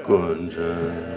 Kunzang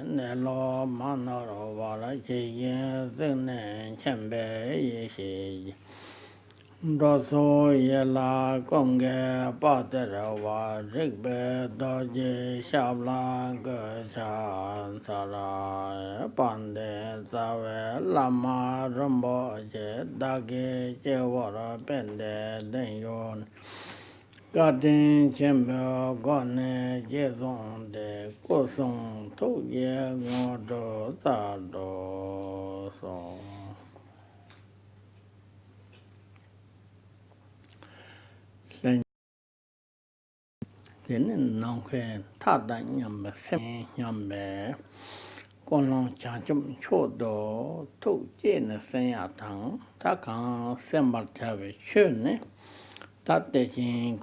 Nello manoro wala yin zinen chembe Yeshe Doso yela konge patera wa rigbe dorje shabla geshan sara pande zawe lama Rinpoche dage jewara pende denyon Garden chamber gone jezon de kosong to ye ngodo tado so. Then no can tada nyambe sem nyambe kolong chanchum chodo to jen senya tang takan sembar chave chune. Terchen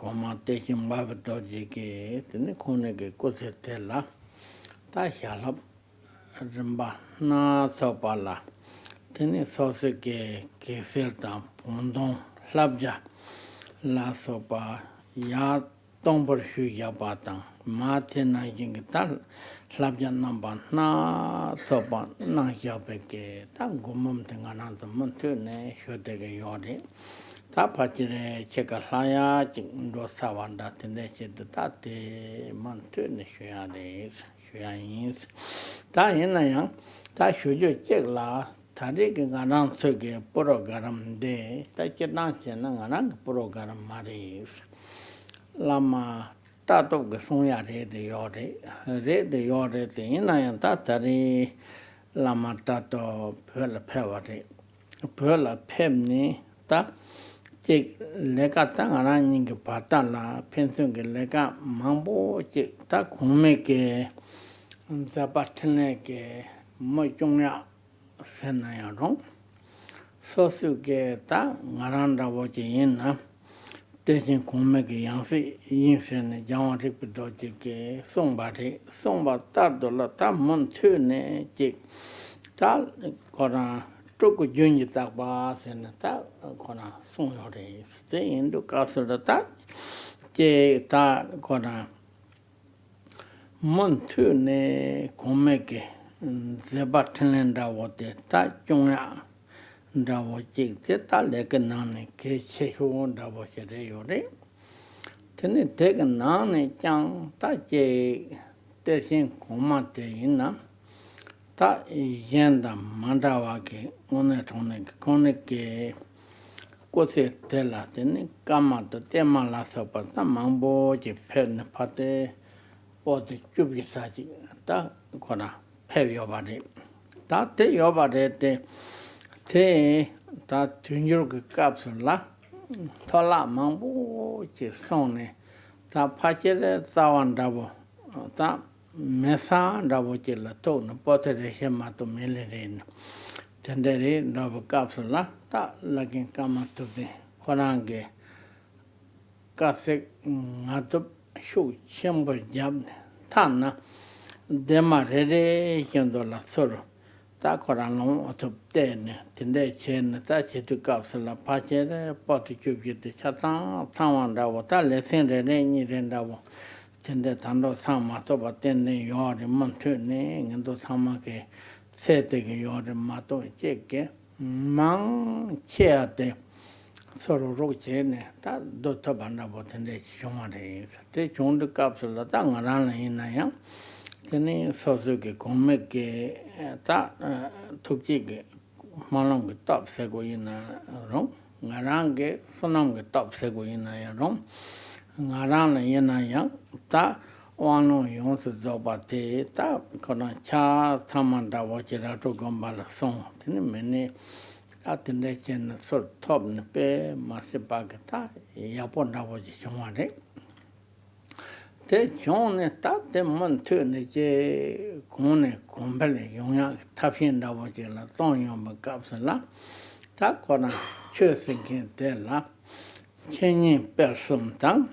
Barway Dorje tene kone ke kosetela ta shalap rimba na sopala tene sose ke selta pondon labja la sopa ya tombor hu ya batang matena jing tal labja namba na sopa na ya peke ta gumum tengana zaman tune shote ke yore Ta pachire cheka laya do sawanda tende chete tate mantu ne shuyayins. Ta yena yang ta shujo chek la tari ke ngaran soge program de ta chetang chena ngaran program maris. Lama ta to ke sonya re de yore te yena yang ta tari lama ta to phela phewate. Phela phemni ta Chik lega ta ngana nyingi pata la pension ke lega mambo chik ta kume ke zabatne ke mo chungya senaya rong sosu ke ta ngaranda wo chi yin na Terchen kume ke yangsi yin sen jang rik do ke song ba ta do la ta mon thu ne chik ta kora Tulku junyi takpa sen ta kona song yore se indu kasura ta che ta kona mon tu ne komeke zeba tenen da wote ta chungya da wo chik te ta leke nane ke che hu da wo che re yore tene teke nane chang ta che Terchen koma te ina Ta yenda mandawa ke one tone kone ke kose tela tene kama to tema la sopa ta mambo je pen pate o de chubi saji ta kona pe yobare ta te yobare te ta tunjur ke kapsula thola mambo je sone ta pachere tawandabo ta Mesa davo chilla tone potere hema to melerin. Tendere davo capsula ta lagin kama to the Horange Kasek Natup Shu Chamber Jab Tana Dema Rede Hendola Soro Ta Corano to ten Tende Chen ta chetu capsula pachere poticu the chatan Tawan davo ta lesson reni rendavo. Tende tando sama toba tende yore mantu ne ngendo sama ke sete ke yore mato cheke mang cheate 서로 로제네 다 도터 반다보던데 정말에 때 좋은 값을 다 나라는 있나요? tene sosuke komeke ta tukjike malong top sego ina rom ngarange sonong top sego ina ya rom ngarang ina ya ta wano yong se zobate ta kona cha thamanda wachira to gombala song tene mene ta tene chen so top ne pe masipaka ta yaponda wachi chongare te chone ta te mon tu ne je kone kompele yongya tapien da wo je la tong yong ba kap la ta kona che sinkin te la chenyin person tang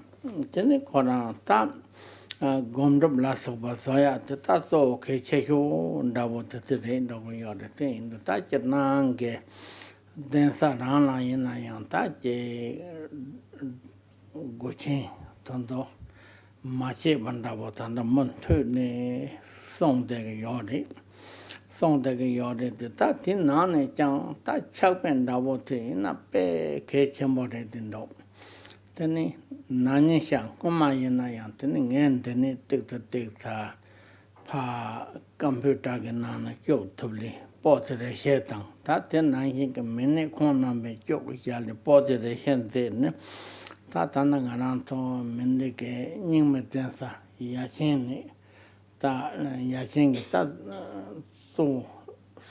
tene kona ta gomdob la so ba soya te ta so ke che hu da wo te re da wo yo de te ta chet nang ge den sa ran la yin na yang ta je go chen tondo 마치 반다보다는 먼트네 송대게 요리 송대게 요리 다 tin나네 짱다 착변다보테 나빼 개첨버래 된다 tene nanye shang kuma yena yang tene ngen tene tik pa computer ge nana kyok thubli potre shetang ta ten nanye ke mene khona me kyok yale potre shente ne ta tanda ngaran to mende ke nyingme tensa yachin ne ta yachin ge ta so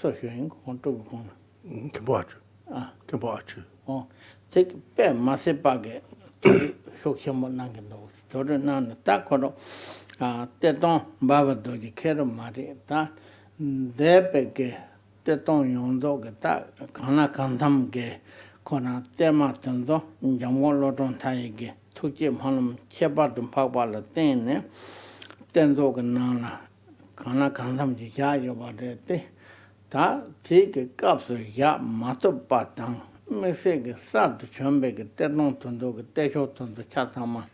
hyuen kon to kon Kembachu. oh take pe masepage 쇼크모 난게도 스토르난 딱거로 때동 바바도지 캐로 말이 다 대백게 때동 용도게 딱 가나 간담게 코나 때마던도 영월로돈 타이게 투지 하는 제바든 파발을 때네 땐도가 나나 가나 간담지 야여 봐대 다 되게 값을 야 맞도 빠당 메시게 사드 chuẩn備게 때론 돈도 때쇼 돈도 차상마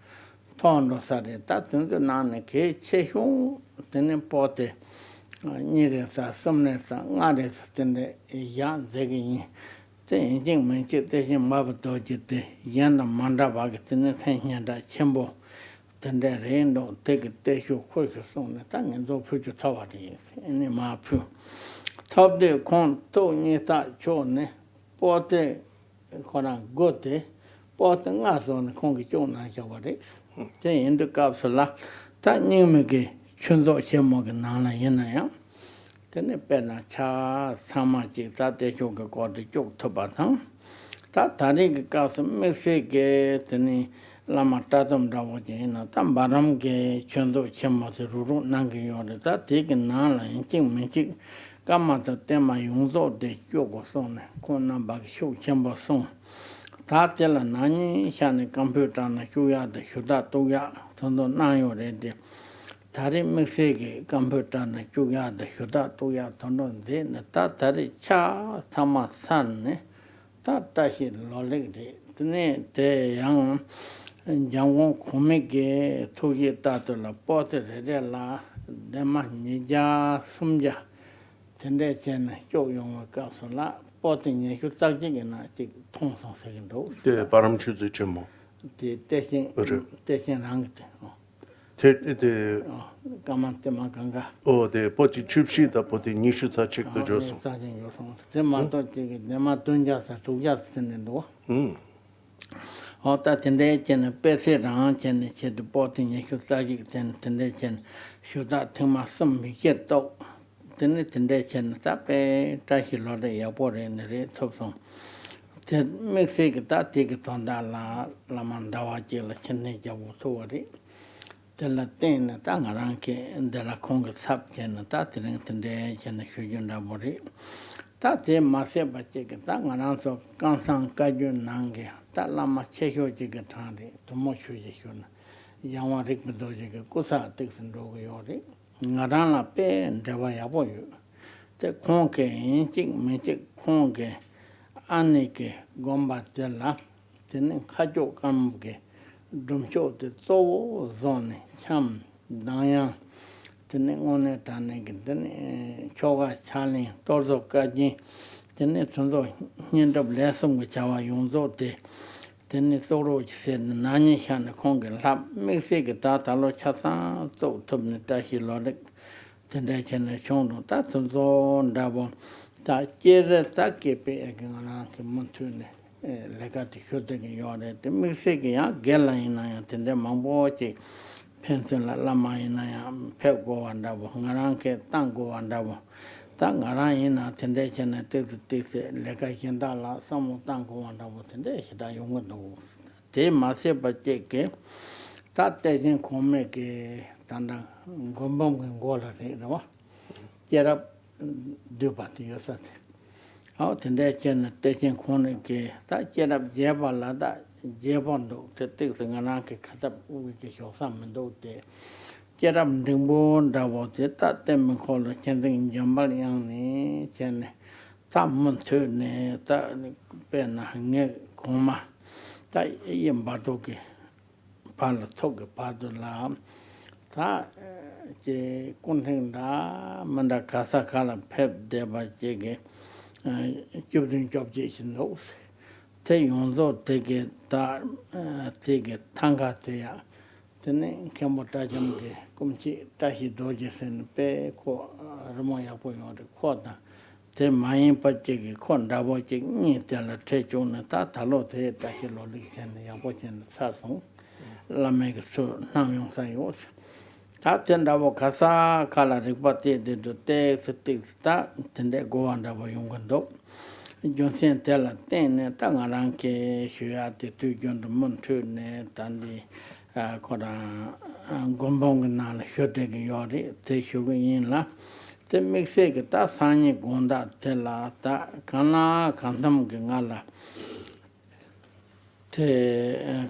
돈도 사데 따든도 나네 게 체흉 되는 포테 니레사 섬네사 나레스 텐데 야 제기니 인생 문제 대신 마부터 지때 yan다 만다바게 되는 생년다 첨보 텐데 렌도 되게 때쇼 코스 손네 당연도 표주 타와리 이니 마표 탑데 콘토 니타 조네 pote kona gote pote nga son kongi chona jawade te indu kapsula ta nyimege chunzo chemo ge nana yena ya tene pena cha samaji ta te choga ko de chok thoba thang ta tari ge kaps mese ge tene lama ta dam da wo je na tam baram ge chunzo chemo se ruru nang ge yode ta te ge nana yin ching min ching 까마도 때마 용도데 쪼고 손에 코나 박쇼 쳔버 손 다텔라 나니 샤네 컴퓨터나 쇼야데 쇼다 또야 돈도 나요레데 다리 믹세게 컴퓨터나 쇼야데 쇼다 또야 돈도데 나타 다리 차 사마산네 다다시 롤레데 드네 대양 양원 고메게 토기 따들라 뽀세레라 데마 니자 숨자 tende chen yoyong ka sola potin ye ku sak ji na chi thong song se ndo De baram chu zi chemo. de tesin rang De kamante ma ganga o de poti chupshi da poti nishu sa chek do joso. sa jin yo song te ma to chi de ma tun ja sa tu ja sen ndo o ta tende chen pe se rang chen che de potin ye ku sak ji tende chen shu da thma sam mi ke to tene tende chen ta pe ta hi lo de ya po re ne re thop song te mexe ke ta te ke tonda la manda wa je la chen ne ja wo so re te la ten ta ngarang ke de la kong sap chen ta tene tende chen shu yun da bo re ta te ma se ba che ke ta ngarang so kan sang ka ju nang ge ta la ma che hyo je ke ta re to mo shu je hyo na yang wa rik do je ke ku sa te sen do ge yo re ngaran la pe ndewa ya bo yu te khon ke yin chik me chik khon ke ane ke gomba te la tene khajo kam ke dum cho te to zone cham daya tene one ta ne ke tene choga chale to zo ka ji then it's on the end of lesson which our Yunzo de. Then it's all said Nani Shan Kongan Lab, makes it that a lot chasa, so Tubnita Hilodic, then they can show that's on double. That year that keep it again, Montune, legati shooting yard, the Mexican Gala in I attend them on watching. Pencil Lama in I am Pego and double, Naranke, Tango and double. Tangara in attendation and this Legakindala, some Tango and double attendation, I won't know. They must say, but take that doesn't come make a Tanda Gombong and Gola, get up, do but yourself. Out in that gen, taking chronic, that get up Jabala, that Jabondo, the things in Ananke cut up with your thumb and do there. Get up the bone, that was it, that them call the Kending Jambalian, Chen, Tam Turne, that Ben Coma, that Ian Bardoki, Palatoga, Padola, that Kunting da, Mandakasa Kala Pep, there by Jiggy. Giving job Jason knows. Take on though, take it, take it, Tanga there. The name Camotajamge, Kumchi, Tashi Dorje and Pe, Ramoya Boy or the quarter. The mine Pajig, Conda watching, tell a trade on a tatalote, Tashi Loli and Yabotan Sarson, La Meg so now young Sayos. Taten da casa, cala ripati de dote, six that, then they go under Yungando. Johnson tell a ten, Tangaranke, Shuati, two John the Montune, Tandi, Koda, Gombong, and shooting Yori, they shooting in la. They make say that Sanya Gonda, Tella, Kana, Kantam Gangala. Te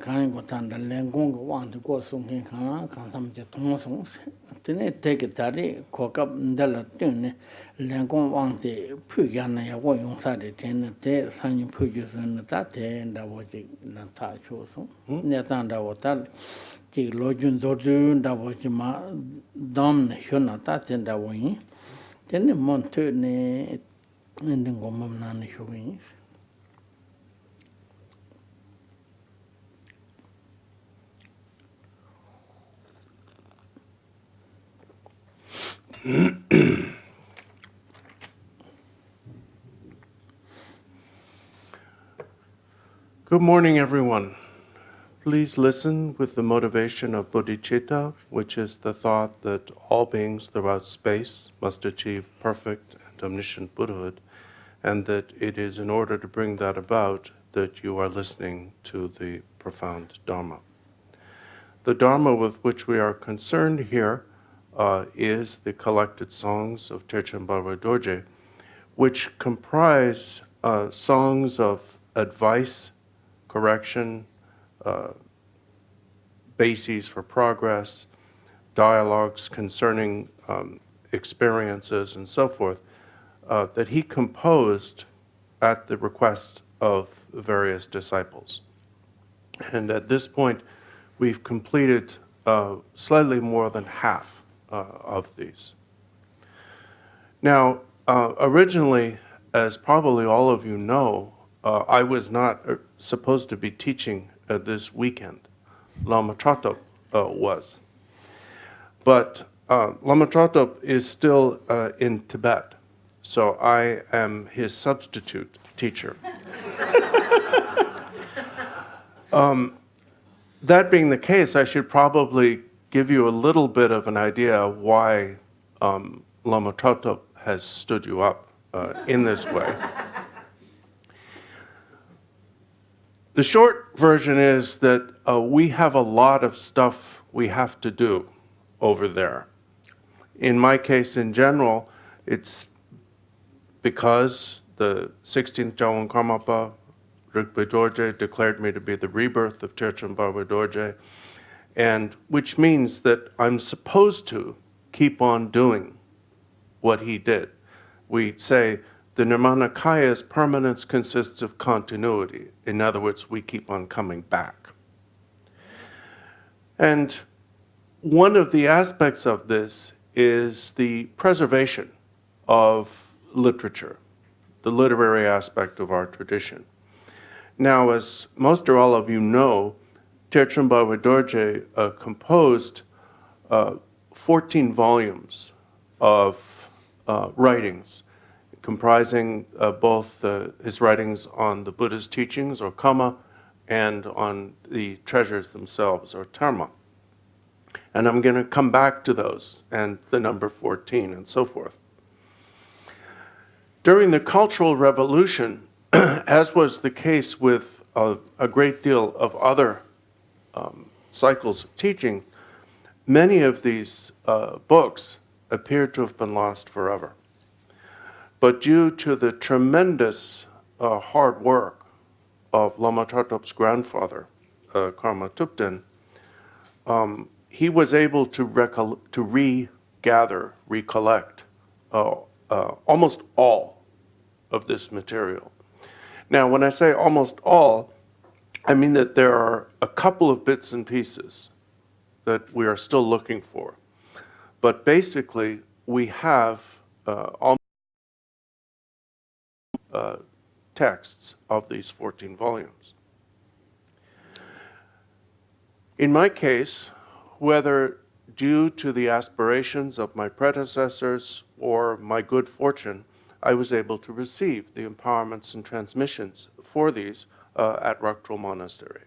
Kangotanda Lengung want to go something, Kansam Jetonsons. Then they take it tari, cock up Della Tune, Lengung want the Pugana, Yawon Sadi, ten, te, Sanny Pugus and that, and I was a Nata Choso. Netanda Watal, the Lojun Dodu, that was ma Dom Shonata, and that way. Then the Montune and the Gomam Nan showings. Good morning, everyone. Please listen with the motivation of bodhicitta, which is the thought that all beings throughout space must achieve perfect and omniscient Buddhahood, and that it is in order to bring that about that you are listening to the profound Dharma. The Dharma with which we are concerned here is the collected songs of Terchen Barway Dorje, which comprise songs of advice, correction, bases for progress, dialogues concerning experiences, and so forth, that he composed at the request of various disciples. And at this point, we've completed slightly more than half of these. Now, originally, as probably all of you know, I was not supposed to be teaching this weekend. Lama Tratop was. But Lama Tratop is still in Tibet, so I am his substitute teacher. That being the case, I should probably give you a little bit of an idea of why Lama Tratop has stood you up in this way. The short version is that we have a lot of stuff we have to do over there. In my case, in general, it's because the 16th Jawon Karmapa, Rinpoche Dorje, declared me to be the rebirth of Terchen Barway Dorje, and which means that I'm supposed to keep on doing what he did. We say the Nirmanakaya's permanence consists of continuity. In other words, we keep on coming back. And one of the aspects of this is the preservation of literature. the literary aspect of our tradition. Now, as most or all of you know, Terchen Barway Dorje composed 14 volumes of writings, comprising both his writings on the Buddha's teachings, or Kama, and on the treasures themselves, or Dharma. And I'm going to come back to those, and the number 14, and so forth. During the Cultural Revolution, as was the case with a great deal of other cycles of teaching, many of these books appeared to have been lost forever. But due to the tremendous hard work of Lama Tratop's grandfather, Karma Thupten, he was able to recollect almost all of this material. Now, when I say almost all, I mean that there are a couple of bits and pieces that we are still looking for. But basically, we have almost texts of these 14 volumes. In my case, whether due to the aspirations of my predecessors or my good fortune, I was able to receive the empowerments and transmissions for these at Raktrul Monastery.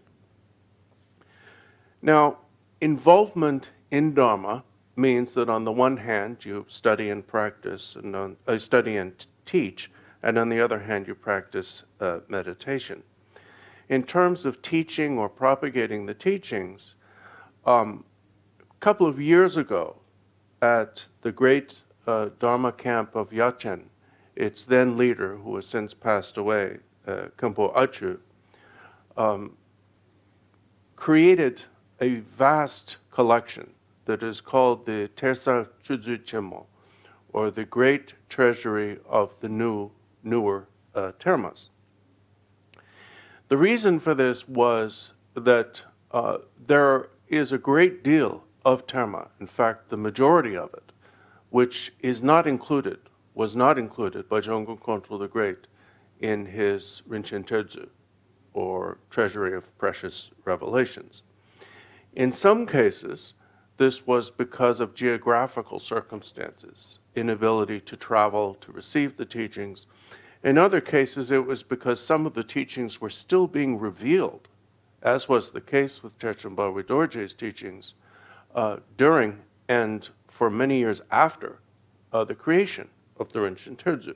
Now, involvement in Dharma means that on the one hand you study and practice, and study and teach, and on the other hand you practice meditation. In terms of teaching or propagating the teachings, a couple of years ago at the great Dharma camp of Yachen, its then leader, who has since passed away, Khenpo Achu, created a vast collection that is called the Tersa Chudzu Chemo, or the Great Treasury of the Newer Termas. The reason for this was that there is a great deal of terma, in fact, the majority of it, which was not included by Zhonggung Kongtrul the Great in his Rinchen Terdzu, or Treasury of Precious Revelations. In some cases, this was because of geographical circumstances, inability to travel to receive the teachings. In other cases, it was because some of the teachings were still being revealed, as was the case with Terchen Barway Dorje's teachings during and for many years after the creation of the Rinchen Terdzu.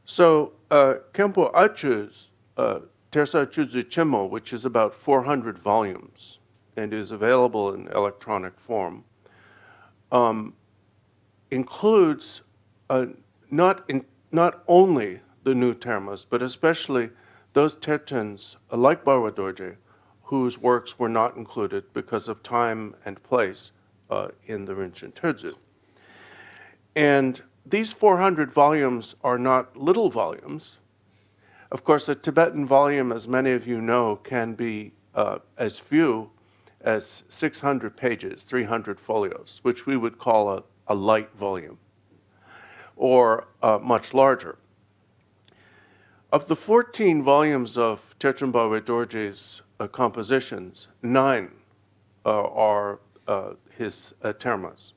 So Khenpo Achu's Tersa Chudzu Chemo, which is about 400 volumes and is available in electronic form, includes not only the new termas, but especially those tertens, like Barway Dorje, whose works were not included because of time and place in the Rinchen Terdzu. And these 400 volumes are not little volumes. Of course, a Tibetan volume, as many of you know, can be as few as 600 pages, 300 folios, which we would call a light volume, or much larger. Of the 14 volumes of Terchen Barway Dorje's compositions, 9 are his termas.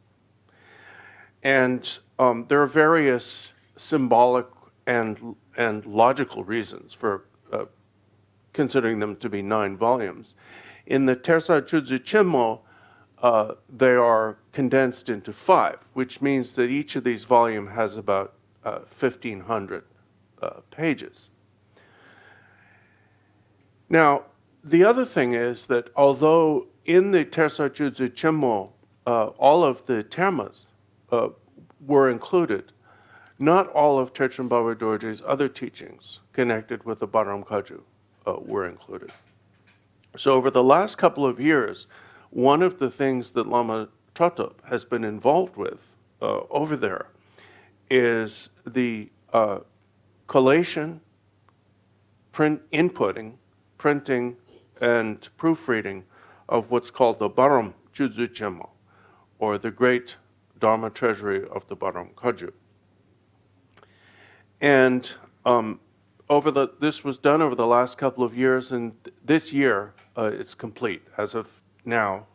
And there are various symbolic and logical reasons for considering them to be 9 volumes. In the Tersa Chudzu Chemo, they are condensed into 5, which means that each of these volumes has about 1,500 pages. Now, the other thing is that although in the Tersa Chudzu Chemo, all of the termas were included, not all of Terchen Barway Dorje's other teachings connected with the Baram Kaju were included. So over the last couple of years, one of the things that Lama Tratop has been involved with over there is the collation, printing, and proofreading of what's called the Baram Chudzu Chemo, or the Great Dharma Treasury of the Baram Kaju. And this was done over the last couple of years, and this year it's complete. As of now,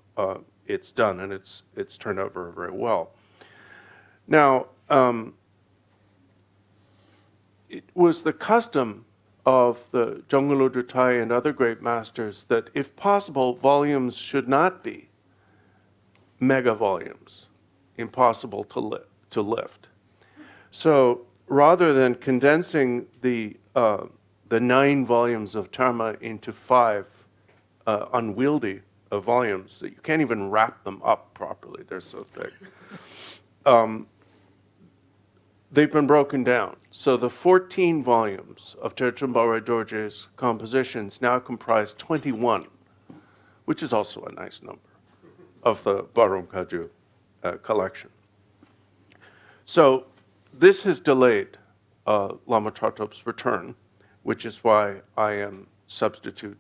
it's done, and it's turned out very, very well. Now, it was the custom of the Zhonggulo Drutai and other great masters that, if possible, volumes should not be mega volumes, impossible to lift. So rather than condensing the 9 volumes of Dharma into 5 unwieldy volumes that you can't even wrap them up properly, they're so thick, they've been broken down. So the 14 volumes of Terchen Barway Dorje's compositions now comprise 21, which is also a nice number, of the Barom Kaju collection. So this has delayed Lama Tratop's return, which is why I am substitute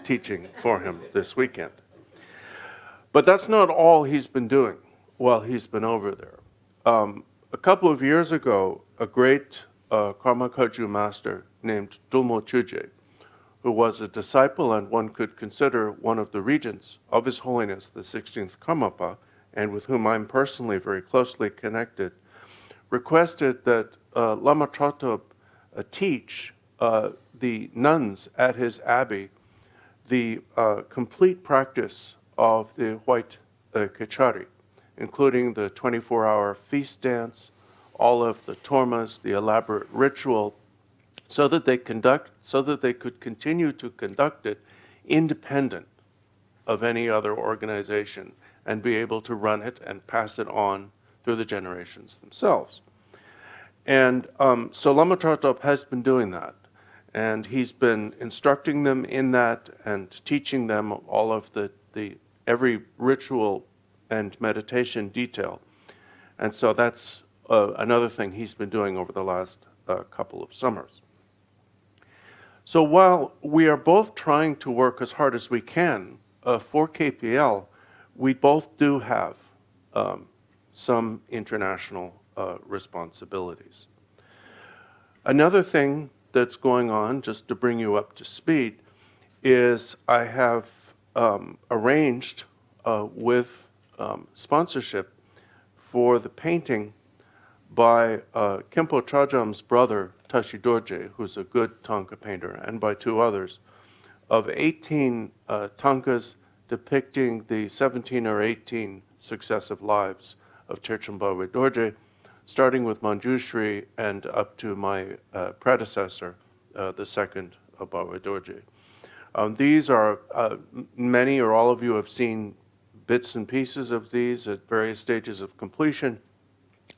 teaching for him this weekend. But that's not all he's been doing while he's been over there. A couple of years ago, a great Karma Kaju master named Dulmo Chuje, who was a disciple and one could consider one of the regents of His Holiness the 16th Karmapa, and with whom I'm personally very closely connected, requested that Lama Tratop teach the nuns at his abbey the complete practice of the white Kachari, including the 24-hour feast dance, all of the tormas, the elaborate ritual, so that they could continue to conduct it independent of any other organization and be able to run it and pass it on through the generations themselves. And so Lama Tratop has been doing that. And he's been instructing them in that and teaching them all of every ritual and meditation detail. And so that's another thing he's been doing over the last couple of summers. So while we are both trying to work as hard as we can for KPL, we both do have some international responsibilities. Another thing that's going on, just to bring you up to speed, is I have arranged with sponsorship for the painting by Khenpo Trajam's brother, Tashi Dorje, who's a good Thangka painter, and by 2 others, of 18 Thangkas depicting the 17 or 18 successive lives of Terchen Barway Dorje, starting with Manjushri and up to my predecessor, the second Barway Dorje. These are, many or all of you have seen bits and pieces of these at various stages of completion.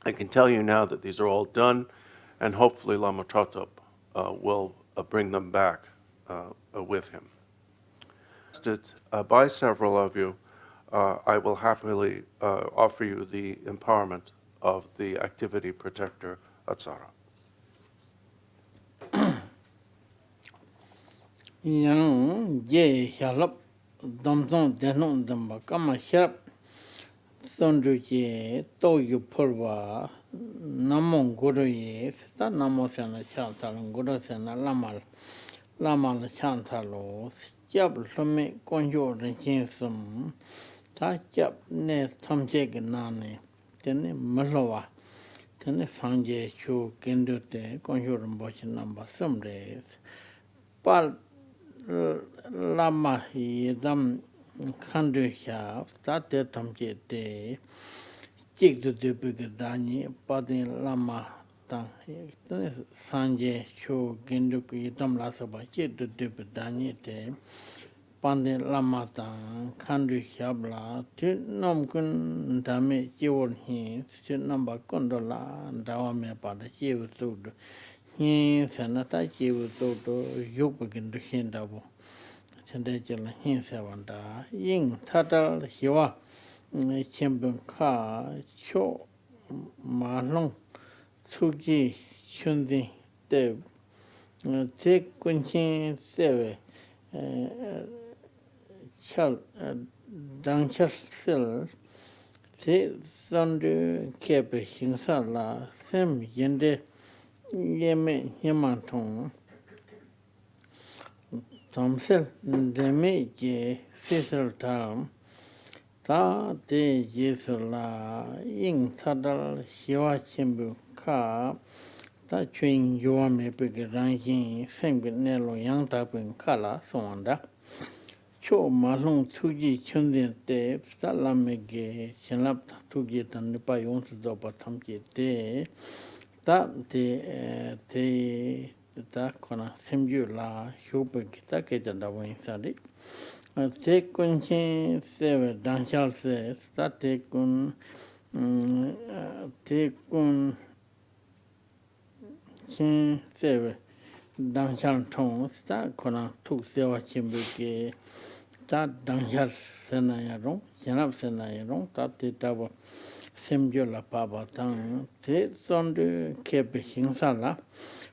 I can tell you now that these are all done, and hopefully Lama Tratop will bring them back with him. By several of you, I will happily offer you the empowerment of the activity protector Atsara. Yang ye Sherab Damsong Denon Damba Kama Sherab Tsöndrü ye To Yu Purva Namon Guru ye Sita Namo Sena Chansalan Guru Sena Lama Chansalo Jab Lumi Konjo Rinkin Sum Ta Jab Ne Tamjeg Nani Tene Malowa Tene Sanje Chu Gendute Konjo Rinpoche Namba Sumres Pal Lama Yedam Kandu Shab, started Tamje Day, Jig to the big Dani, Padin Lama Tang, Sanje, Chu, Ginduku, Yedam Lasaba, Jig to the Dani Day, Pandin Lama Tang, Kandu Shabla, Nom Kun Dame, Jewel Hin, Sit number Condola, and Dawame Pada, Jew Tudo. He Senata Jew Tudo, you begin to Hindabo. Sendajal Hinsavanda, Ying Tatal Hiwa, Chimbun Ka, Cho Malong, Tsuji, Chundi, Deb, Take Kunchin Seve, Chal, Danchar Sil, Tsöndrü Kepe Hinsala, Sem Yende, Yeme Yamanton Tomsel Deme Cecil Tam Ta de Yesula Ying Sadal Hiwa Chimbu Ka Ta Chuin Yuame Big Ranking Same with Nello Yang Tapin Kala Sonda Cho Malong Tuji Chundin De Salamege Chenap Tuji Tanipa Yons Dopa Tamji De Ta ta kona semju la hyupa kita kejanda wani sari. Te kun chen sewe danshal se, ta te kun chen sewe danshal tong, ta kona tuk sewa chimbu ke, ta danshal sena ya rong, yanab sena ya rong, ta te tabo semju la paba tang, te tsöndrü kepe hingsa la,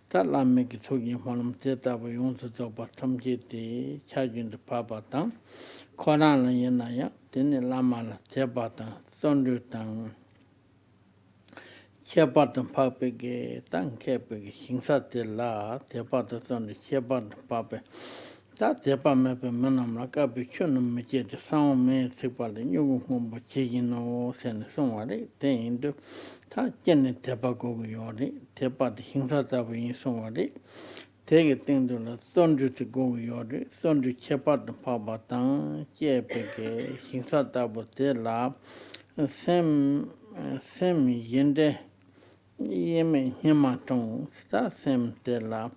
ta Lama ki tsuki mwanam te tabo yonsu tsoba tamche te chajun de papa tang Koran la yena ya tene Lama la tepa tang Tsöndrü tang chepa tang pape ke tang kepe ke hingsa te la tepa tang Tsöndrü chepa tang pape ta tepa mepe menam la kape chunam me che te sanwa me tsikpa le nyugu mumba chegi no sene songwa le ten indu ta jene tepa gogo yo le tepa te hingsa tabo yin songwa le tege tengdo la Tsöndrü te gogo yo le Tsöndrü chepa te papa tang chepe ke hingsa tabo te la sem yende yeme hima tong ta sem te la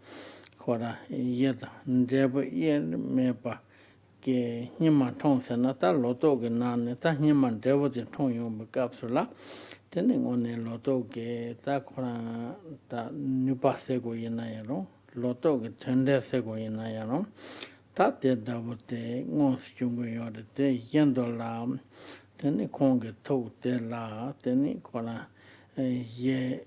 kora yeda ndeba yen mepa ke hima tong se na ta loto ke nane ta hima ndeba te tong yung me kapsula tene ngone loto ke ta kora ta nipa sego yena yaro loto ke tende sego yena yaro ta te dabo te ngon si chungo yore te yendo la tene konge to te la tene kora ye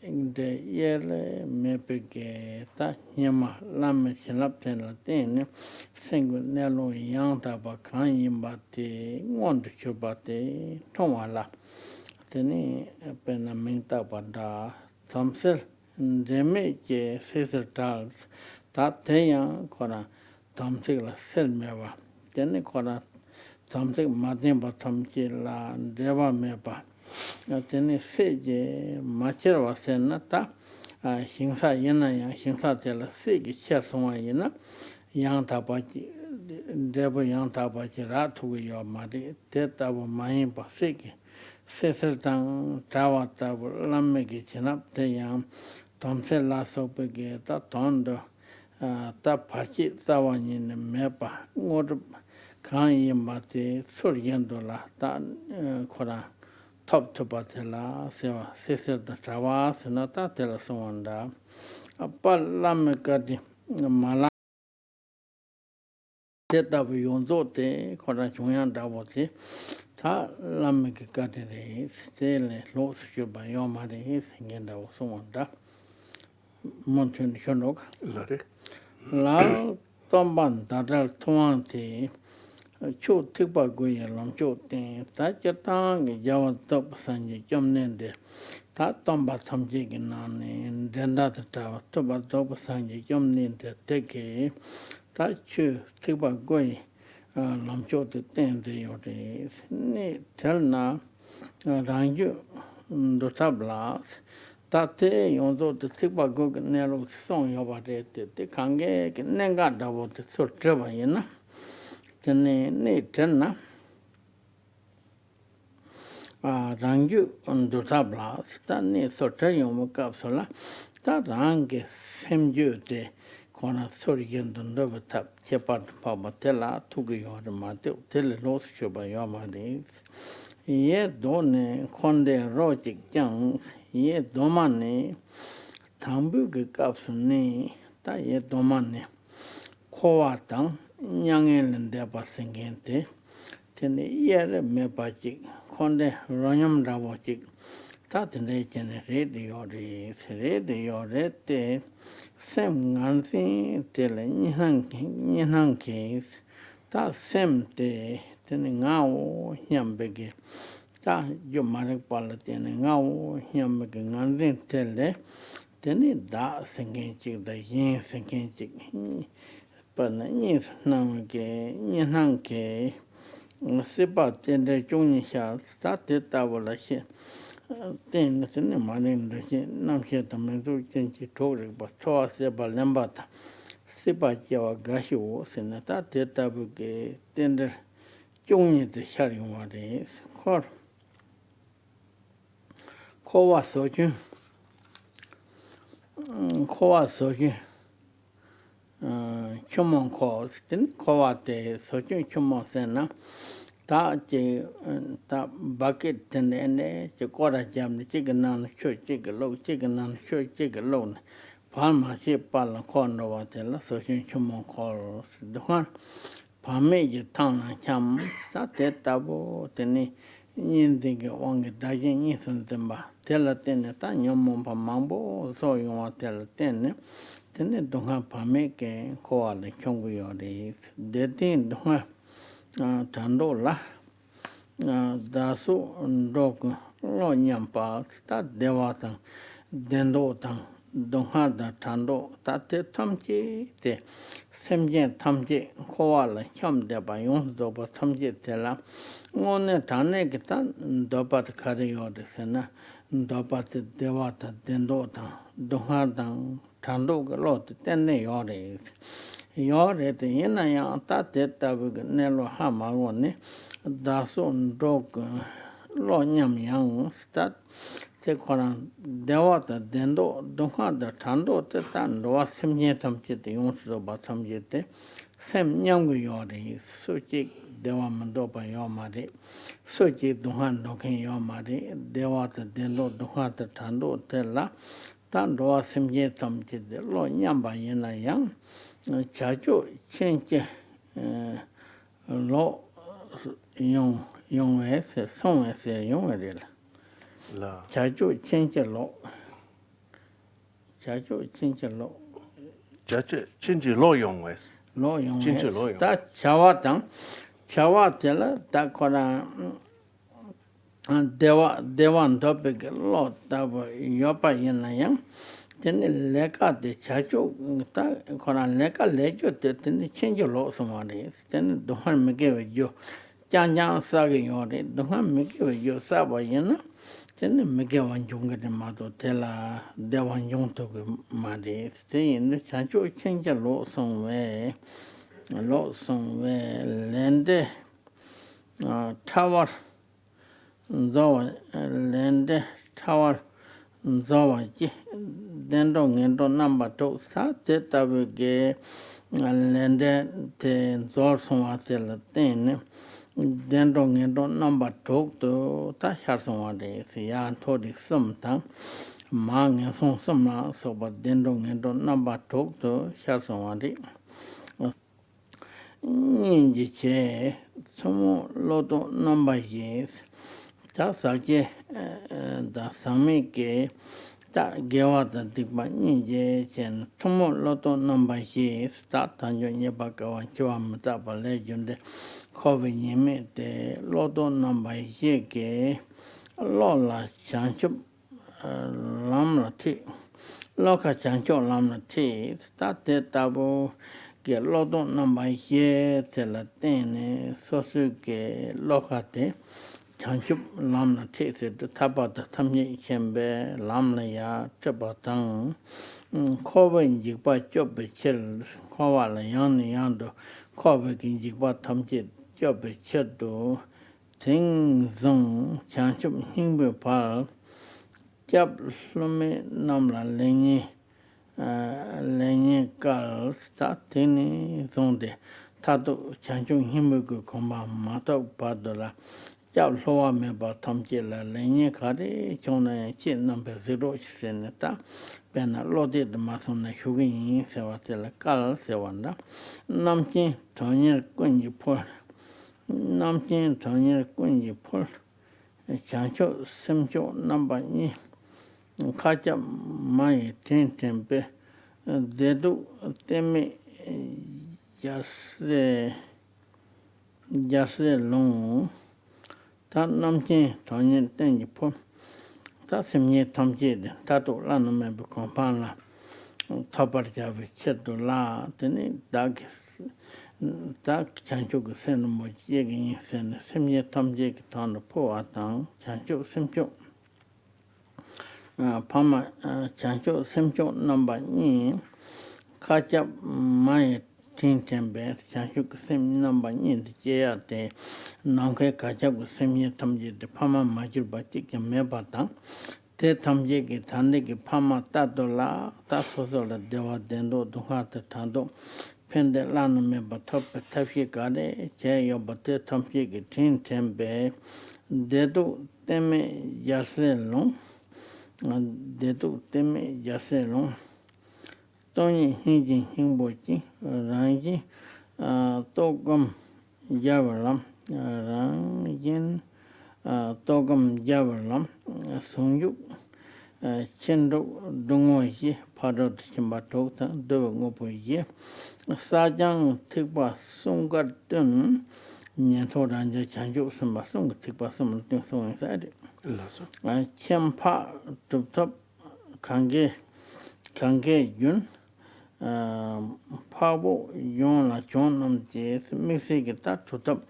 le mepeke ta nyama Lama chenap tenla tene sengu nelo yang taba kan yimba te ngondu chuba te tongwa la tene pena mingta banda tamsel reme ke sesel tals ta tenyang kora tamsel la sel mewa tene kora tamsel madimba tamche la reba meba tene seje machirwa sena ta hingsa yena yang hingsa tela sege cher songwa yena yang tabaji debo yang tabaji ra tugu yo mari te tabo mayin pa sege sesel tang tawa tabo lamme ge chinap te yang tamse la sope ge ta tondo ta pachi tawa yene mepa ngor kan yinba te sur yendo la ta kora top to batela sewa sesel da trawa senata tela sonda apa Lama kadi mala teta bu yonzo te kora chungyan da bote ta Lama kadi re stele lo su ba yoma re singen da sonda montun shonok Lare. la tomban dadal tuante Chu Tipa Guya Lam Chu Ting, Ta Chatang, Jawa Top Sanji Jomnende, Ta Tomba Tamji Nani, Denda Tawa, Toba Top Sanji Jomnende, Teke, Ta Chu Tipa Guya Lam Chu Ting, the Yodi, Ni Telna, Ranju, Dotablas, Tate Yonzo the Tipa Gug Nero Song Yobade, the Kange, Nenga Davo, the Sotreva, yena. Tene ne tenna rangyu dotabla ta ne sotayo mo kapsula ta range semju de kona sorgen dondo tap chepat paba tela tugu yor mate tele los choba yamade ye done konde rojik jang ye domane tambu ge kapsune ta ye domane kowa Nyangel deba singente, tene yere mepachik, konde ronyam davochik, tatene chene redi yore te, sem ngansi tele nyinang case, ta sem te, tene ngao nyambege, ta yomarek pala tene ngao nyambege ngansi tele, then da singing chick the yin singing chick. But yin nanke, yin nanke, Sipa tende chungni xa, started tawala xe. Ten sene marin de xe, nam xe tamenzu chenchi tori ba, choa sepa lembata. Sipa jawa gashi wo sene, ta te tabu ke tende chungni de xari wari. Kowa soju, chumon ko, kowa te soju chumon sena. Ta che ta bucket tene che kora jam che ganan cho che galo che ganan cho che galo palma che pala kono wa te la so chen chumon ko dohan pame je tang cham sa te tabo tene nin de ge ong da je ni san temba tela tene ta nyom pa mambo so yo wa tela tene dohan pame ke ko ale chongu yo de tin dohan tando la dasu ndok lo nyampa ta dewa tang dendo tang dongha da tando ta te tamji te semje tamji kowa la hyam de ba yong do ba tamji te la ngone tane ki ta do ba kare yo de sena do ba te dewa ta dendo tang dongha tang tando ga lo te tenne yo de Yore te yena ya ta te tabu ne lo ha ma wo ne da so ndok lo nyam yang sta te kora dewa ta dendo dongha da tando te ta ndo sem nye tam che te yong so ba sam je te sem nyam gu yore so chi dewa mando pa yo ma de so chi dongha ndokhen yo ma de dewa ta dendo dongha ta tando te la ta ndo sem nye tam che de lo nyam ba yena yang 자주 챙겨 로 용에서 송에서 용을 La. 자주 챙겨로 Chinji lo yongwes. 로 진짜 로용. 용에서 다 자와텔라 다 거라 대wan topic 로 다버 여파이나야 tene leka de chacho ta kora leka lejo te tene change lo somare tene dohan mege jo jang sa ge yore dohan mege jo sa ba yena tene mege wan jung de ma do tela de wan jung to ge ma de tene chacho change lo somwe lende tower zo lende tower Zawaji dendo ngendo number 2 sa te tabe ge lende te zor sonwa te la ten dendo ngendo number 2 to ta char sonwa de si ya to di sum tang ma nge song sum la so ba dendo ngendo number 2 to char sonwa de ninji che somo loto number yes ta sakye da sami ke ta gewa da dikba ninje chen tomo loto namba hi sta tanjo nyeba kawa chwa mta ba le junde khobe nyeme te loto namba hi ke lo la chanchup lam la ti lo ka chanchup lam la ti sta te tabo ke loto namba hi te la tene so su ke lo ka te chanchup lamna te se taba da tamye chembe lamna ya chaba tang koba jikpa chobe chel kowa la yang do koba kin jikpa tamche chobe chel do ting zong chanchup hingbe pal chab lume namla lenye kal sta teni zong de tato chanchup hingbe ko komba mata padola Chao loa me ba tamche la lenye kare chona chi number 0 sen ta pena lode de masona hugin sewa tela kal sewanda namchi tonyer kunji pol chancho semcho namba ni kacha mai tempe dedu teme yase long ta namchen tonyen tenji po Tassimye Tomjid, Tatu Laname Compana, Toparjavi Chetula, Teni, Dag Chanchuk Senmo Jigin Sen, Simye Tomjik Ton the Poatang, Chanchuk Simchuk. Pama Chanchuk Simchuk number Yin, Kachap My Tintembe, Chanchuk Sim number Yin, the Jayate, Nanke Kachap Simye Tomjid, the Pama Majur Batik and Mebatang. Te tamje ki thande ki pama tato la ta soso la dewa dendo dunga te thando pende lana me batope tafye kare che yo bate tamje ki tin tembe dedu teme yase long toni hinjin hingbochi rangi togam yavalam rangin togam yavalam songyuk chendo dongo ye Bardor chimbato ta do ngopo ye sajang tikpa sunga dun nyanto ranja chanjo samba sunga tikpa samba dun songa sade chempa tup kange yun pabo yon la chon nam je mixi ki ta tutap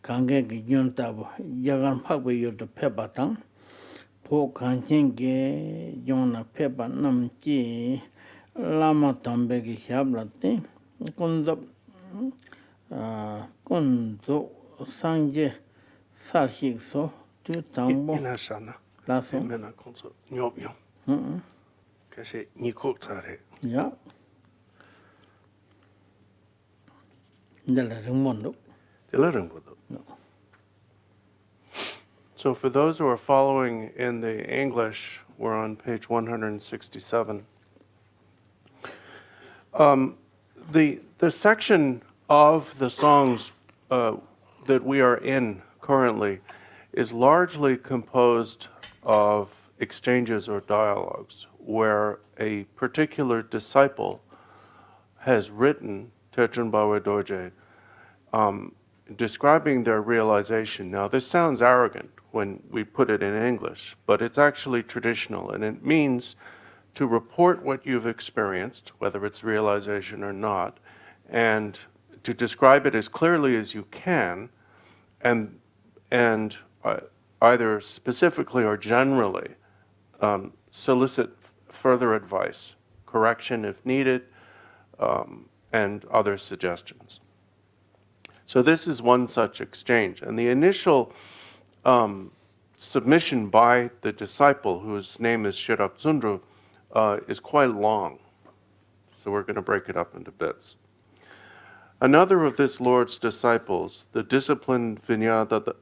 kange ki yun tabo yagan phagwe yodo pebatang po kanchen ge yon la peba nam ji lama tambe ki shablate kunzo sangje sarshik so tu tambo Inashana. laso Mena kunzo nyobyo. Kashe nikok tare. ya ndala rimondo. So for those who are following in the English, we're on page 167. The section of the songs that we are in currently is largely composed of exchanges or dialogues where a particular disciple has written Terchen Barway Dorje describing their realization. Now, this sounds arrogant when we put it in English, but it's actually traditional, and it means to report what you've experienced, whether it's realization or not, and to describe it as clearly as you can, and either specifically or generally solicit further advice, correction if needed, and other suggestions. So this is one such exchange. And the initial submission by the disciple, whose name is Sherab Tsöndrü, is quite long. So we're going to break it up into bits. Another of this Lord's disciples, the disciplined Vinayadaran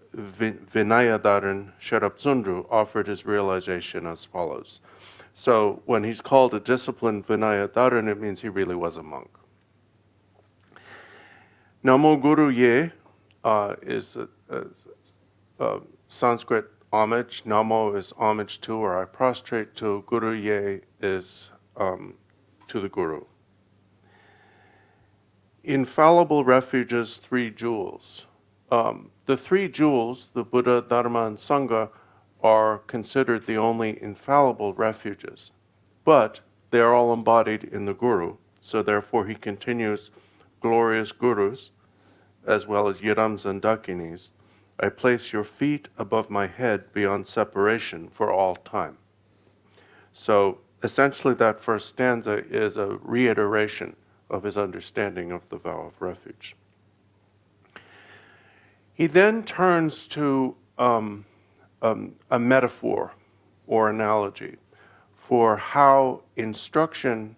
Sherab Tsöndrü, offered his realization as follows. So when he's called a disciplined Vinayadaran, it means he really was a monk. Namo Guru Ye is a Sanskrit homage. Namo is homage to, or I prostrate to. Guru Ye is to the Guru. Infallible refuges, 3 jewels. The 3 jewels, the Buddha, Dharma, and Sangha, are considered the only infallible refuges. But they are all embodied in the Guru. So therefore he continues, glorious Gurus, as well as Yirams and Dakinis, I place your feet above my head beyond separation for all time. So essentially that first stanza is a reiteration of his understanding of the vow of refuge. He then turns to a metaphor or analogy for how instruction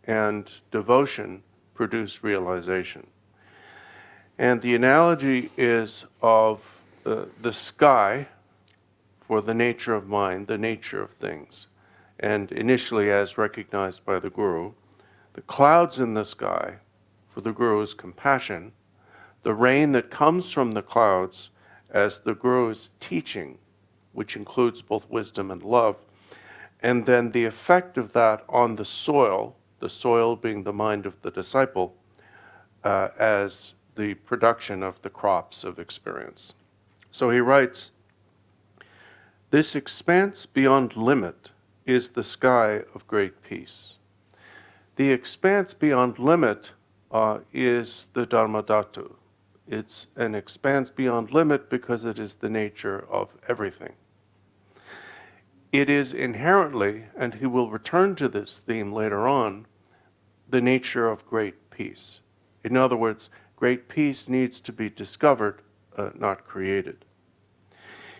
and devotion produce realization. And the analogy is of the sky for the nature of mind, the nature of things. And initially, as recognized by the Guru, the clouds in the sky for the Guru's compassion, the rain that comes from the clouds as the Guru's teaching, which includes both wisdom and love, and then the effect of that on the soil being the mind of the disciple, as the production of the crops of experience. So he writes, This expanse beyond limit is the sky of great peace. The expanse beyond limit is the Dharma Dhatu. It's an expanse beyond limit because it is the nature of everything. It is inherently, and he will return to this theme later on, the nature of great peace. In other words, great peace needs to be discovered, not created.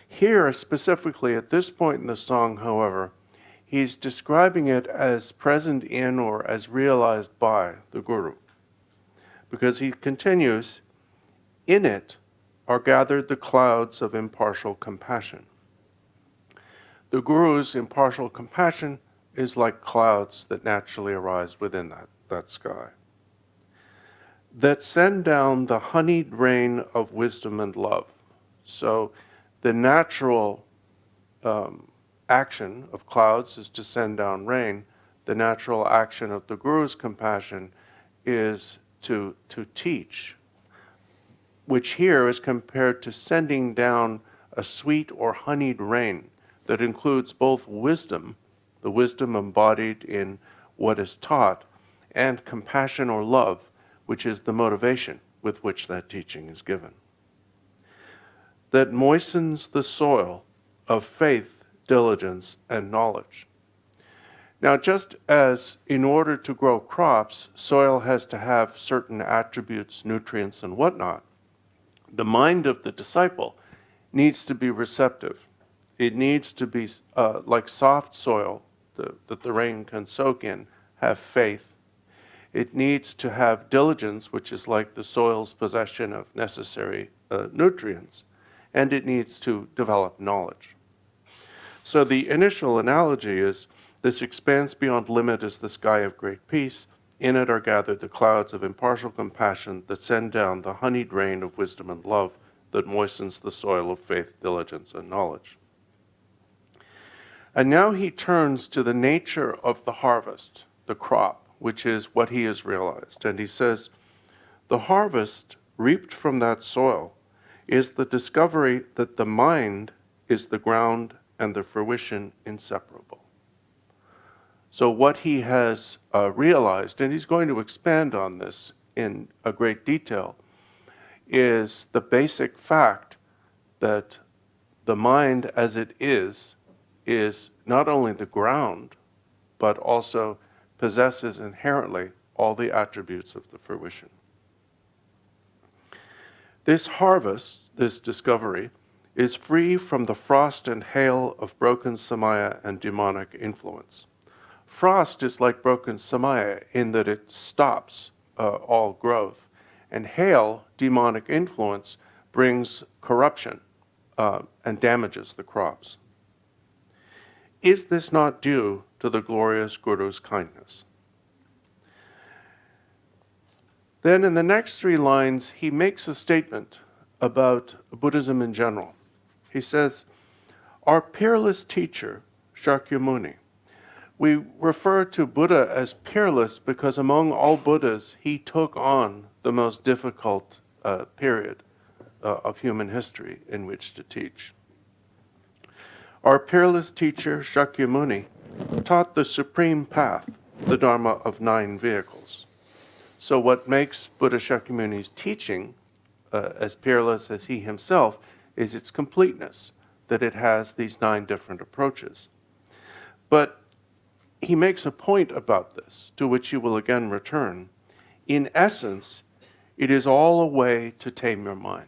Here, specifically at this point in the song, however, he's describing it as present in or as realized by the Guru. Because he continues, in it are gathered the clouds of impartial compassion. The Guru's impartial compassion is like clouds that naturally arise within that sky, that send down the honeyed rain of wisdom and love. So the natural action of clouds is to send down rain. The natural action of the Guru's compassion is to teach, which here is compared to sending down a sweet or honeyed rain that includes both wisdom, the wisdom embodied in what is taught, and compassion or love, which is the motivation with which that teaching is given. That moistens the soil of faith, diligence, and knowledge. Now, just as in order to grow crops, soil has to have certain attributes, nutrients, and whatnot, the mind of the disciple needs to be receptive. It needs to be like soft soil that the rain can soak in, have faith. It needs to have diligence, which is like the soil's possession of necessary nutrients, and it needs to develop knowledge. So the initial analogy is this expanse beyond limit is the sky of great peace. In it are gathered the clouds of impartial compassion that send down the honeyed rain of wisdom and love that moistens the soil of faith, diligence, and knowledge. And now he turns to the nature of the harvest, the crop, which is what he has realized. And he says, the harvest reaped from that soil is the discovery that the mind is the ground and the fruition inseparable. So what he has realized, and he's going to expand on this in a great detail, is the basic fact that the mind as it is not only the ground, but also possesses inherently all the attributes of the fruition. This harvest, this discovery, is free from the frost and hail of broken samaya and demonic influence. Frost is like broken samaya in that it stops all growth, and hail, demonic influence, brings corruption and damages the crops. Is this not due to the glorious Guru's kindness? Then in the next 3 lines, he makes a statement about Buddhism in general. He says, our peerless teacher, Shakyamuni, we refer to Buddha as peerless because among all Buddhas, he took on the most difficult period of human history in which to teach. Our peerless teacher, Shakyamuni, taught the supreme path, the Dharma of 9 vehicles. So what makes Buddha Shakyamuni's teaching as peerless as he himself is its completeness, that it has these 9 different approaches. But he makes a point about this, to which he will again return. In essence, it is all a way to tame your mind.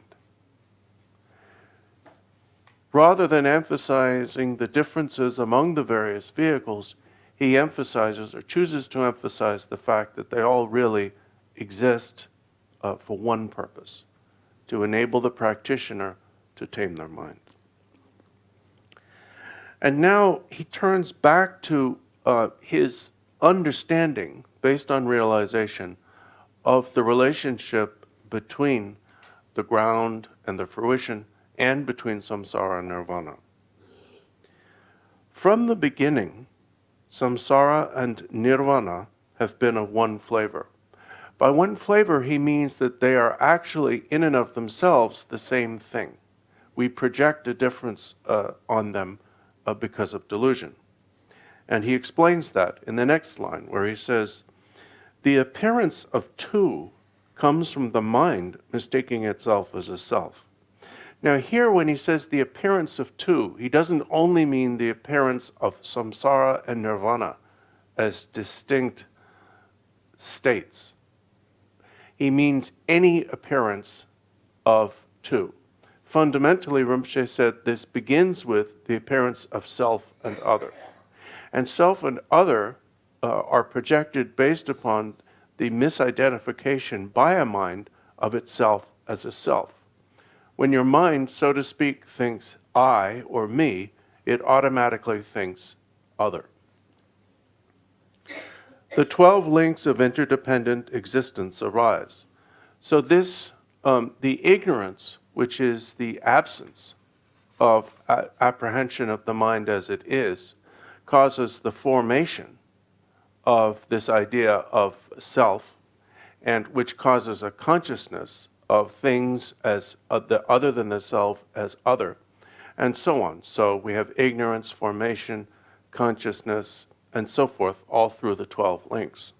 Rather than emphasizing the differences among the various vehicles, he emphasizes or chooses to emphasize the fact that they all really exist for one purpose, to enable the practitioner to tame their mind. And now he turns back to his understanding, based on realization, of the relationship between the ground and the fruition, and between samsara and nirvana. From the beginning, samsara and nirvana have been of one flavor. By one flavor, he means that they are actually, in and of themselves, the same thing. We project a difference on them because of delusion. And he explains that in the next line, where he says, the appearance of two comes from the mind mistaking itself as a self. Now here, when he says the appearance of two, he doesn't only mean the appearance of samsara and nirvana as distinct states. He means any appearance of two. Fundamentally, Rinpoche said this begins with the appearance of self and other. And self and other are projected based upon the misidentification by a mind of itself as a self. When your mind, so to speak, thinks I or me, it automatically thinks other. The 12 links of interdependent existence arise. So this, the ignorance, which is the absence of apprehension of the mind as it is, causes the formation of this idea of self, and which causes a consciousness of things as other than the self as other, and so on. So we have ignorance, formation, consciousness, and so forth, all through the 12 links.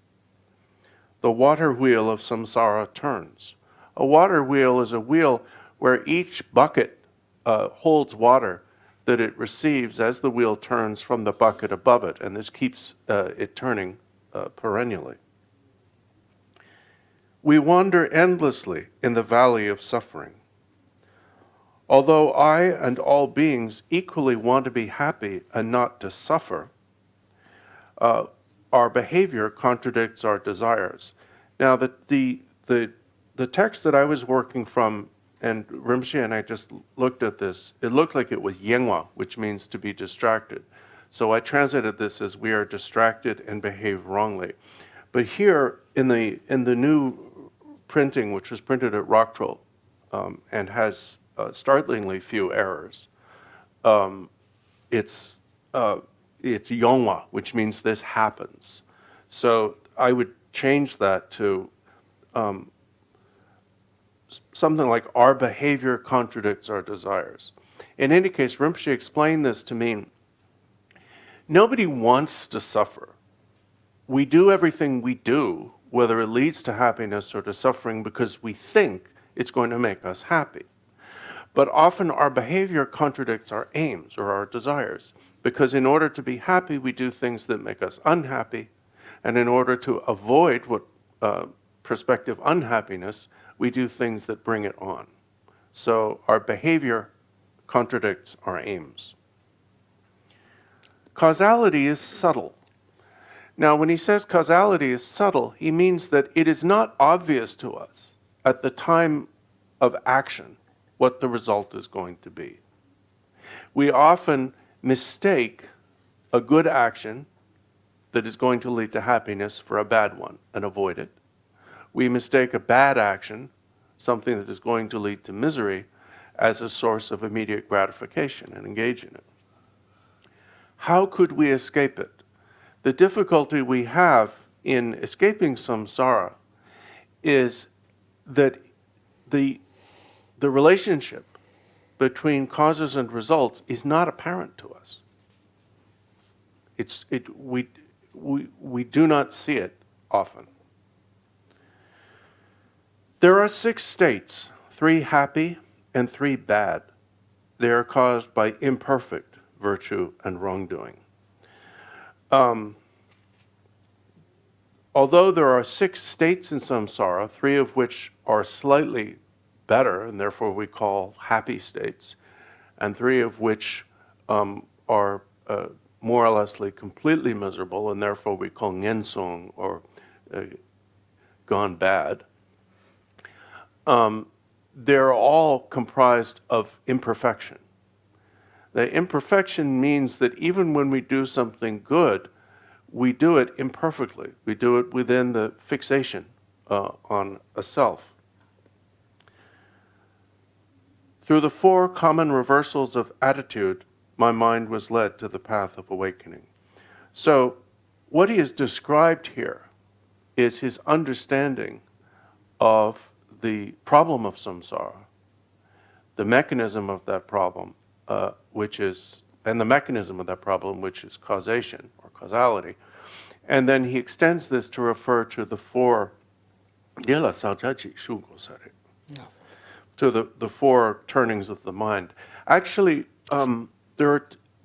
The water wheel of samsara turns. A water wheel is a wheel where each bucket holds water that it receives as the wheel turns from the bucket above it, and this keeps it turning perennially. We wander endlessly in the valley of suffering. Although I and all beings equally want to be happy and not to suffer, our behavior contradicts our desires. Now, the text that I was working from, and Rinpoche and I just looked at this, it looked like it was yengwa, which means to be distracted. So I translated this as we are distracted and behave wrongly. But here in the new printing, which was printed at Rock Troll, and has startlingly few errors, it's yongwa, which means this happens. So I would change that to something like our behavior contradicts our desires. In any case, Rinpoche explained this to mean nobody wants to suffer. We do everything we do, whether it leads to happiness or to suffering, because we think it's going to make us happy. But often our behavior contradicts our aims or our desires, because in order to be happy, we do things that make us unhappy, and in order to avoid what prospective unhappiness, we do things that bring it on. So our behavior contradicts our aims. Causality is subtle. Now, when he says causality is subtle, he means that it is not obvious to us at the time of action what the result is going to be. We often mistake a good action that is going to lead to happiness for a bad one and avoid it. We mistake a bad action, something that is going to lead to misery, as a source of immediate gratification and engage in it. How could we escape it? The difficulty we have in escaping samsara is that the relationship between causes and results is not apparent to us. We do not see it often. There are 6 states, 3 happy and 3 bad. They are caused by imperfect virtue and wrongdoing. Although there are 6 states in samsara, 3 of which are slightly better, and therefore we call happy states, and 3 of which are more or less completely miserable, and therefore we call ngensong, or gone bad. They're all comprised of imperfection. The imperfection means that even when we do something good, we do it imperfectly. We do it within the fixation on a self. Through the 4 common reversals of attitude, my mind was led to the path of awakening. So what he has described here is his understanding of the problem of samsara, the mechanism of that problem, which is and the mechanism of that problem, which is causation or causality. And then he extends this to refer to the four to the four turnings of the mind. Actually,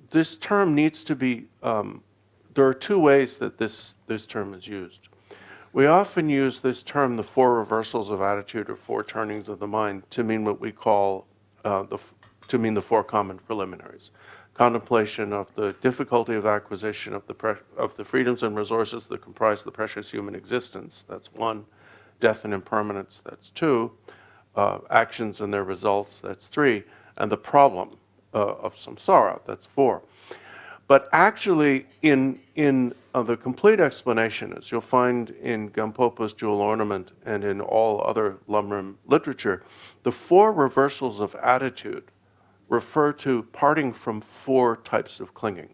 this term needs to be, there are two ways that this term is used. We often use this term, the four reversals of attitude or four turnings of the mind, to mean what we call, to mean the four common preliminaries. Contemplation of the difficulty of acquisition of the freedoms and resources that comprise the precious human existence, that's one. Death and impermanence, that's two. Actions and their results, that's three. And the problem of samsara, that's four. But actually, in the complete explanation, as you'll find in Gampopa's Jewel Ornament and in all other Lamrim literature, the four reversals of attitude refer to parting from four types of clinging.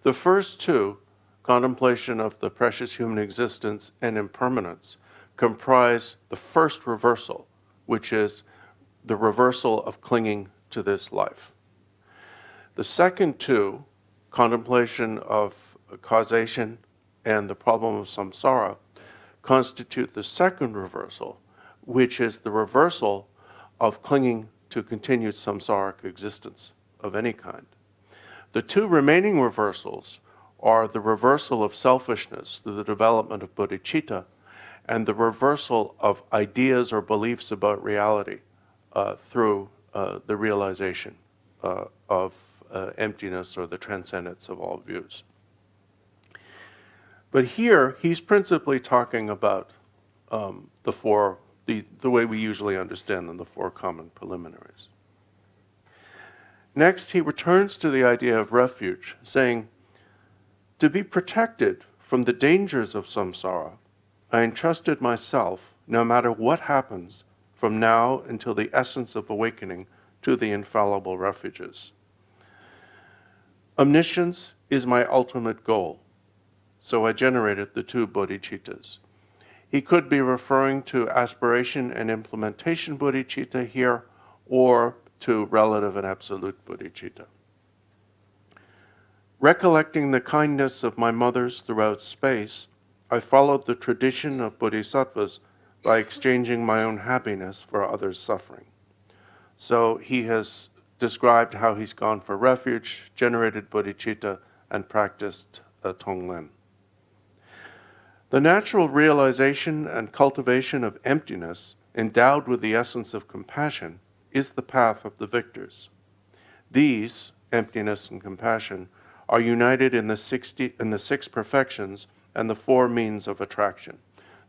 The first two, contemplation of the precious human existence and impermanence, comprise the first reversal, which is the reversal of clinging to this life. The second two, contemplation of causation and the problem of samsara, constitute the second reversal, which is the reversal of clinging to continued samsaric existence of any kind. The two remaining reversals are the reversal of selfishness through the development of bodhicitta and the reversal of ideas or beliefs about reality through the realization of emptiness or the transcendence of all views. But here, he's principally talking about the way we usually understand them, the four common preliminaries. Next, he returns to the idea of refuge, saying, to be protected from the dangers of samsara, I entrusted myself, no matter what happens, from now until the essence of awakening, to the infallible refuges. Omniscience is my ultimate goal, so I generated the two bodhicittas. He could be referring to aspiration and implementation bodhicitta here, or to relative and absolute bodhicitta. Recollecting the kindness of my mothers throughout space, I followed the tradition of bodhisattvas by exchanging my own happiness for others' suffering. So he has described how he's gone for refuge, generated bodhicitta, and practiced Tonglen. The natural realization and cultivation of emptiness, endowed with the essence of compassion, is the path of the victors. These, emptiness and compassion, are united in the six perfections and the four means of attraction.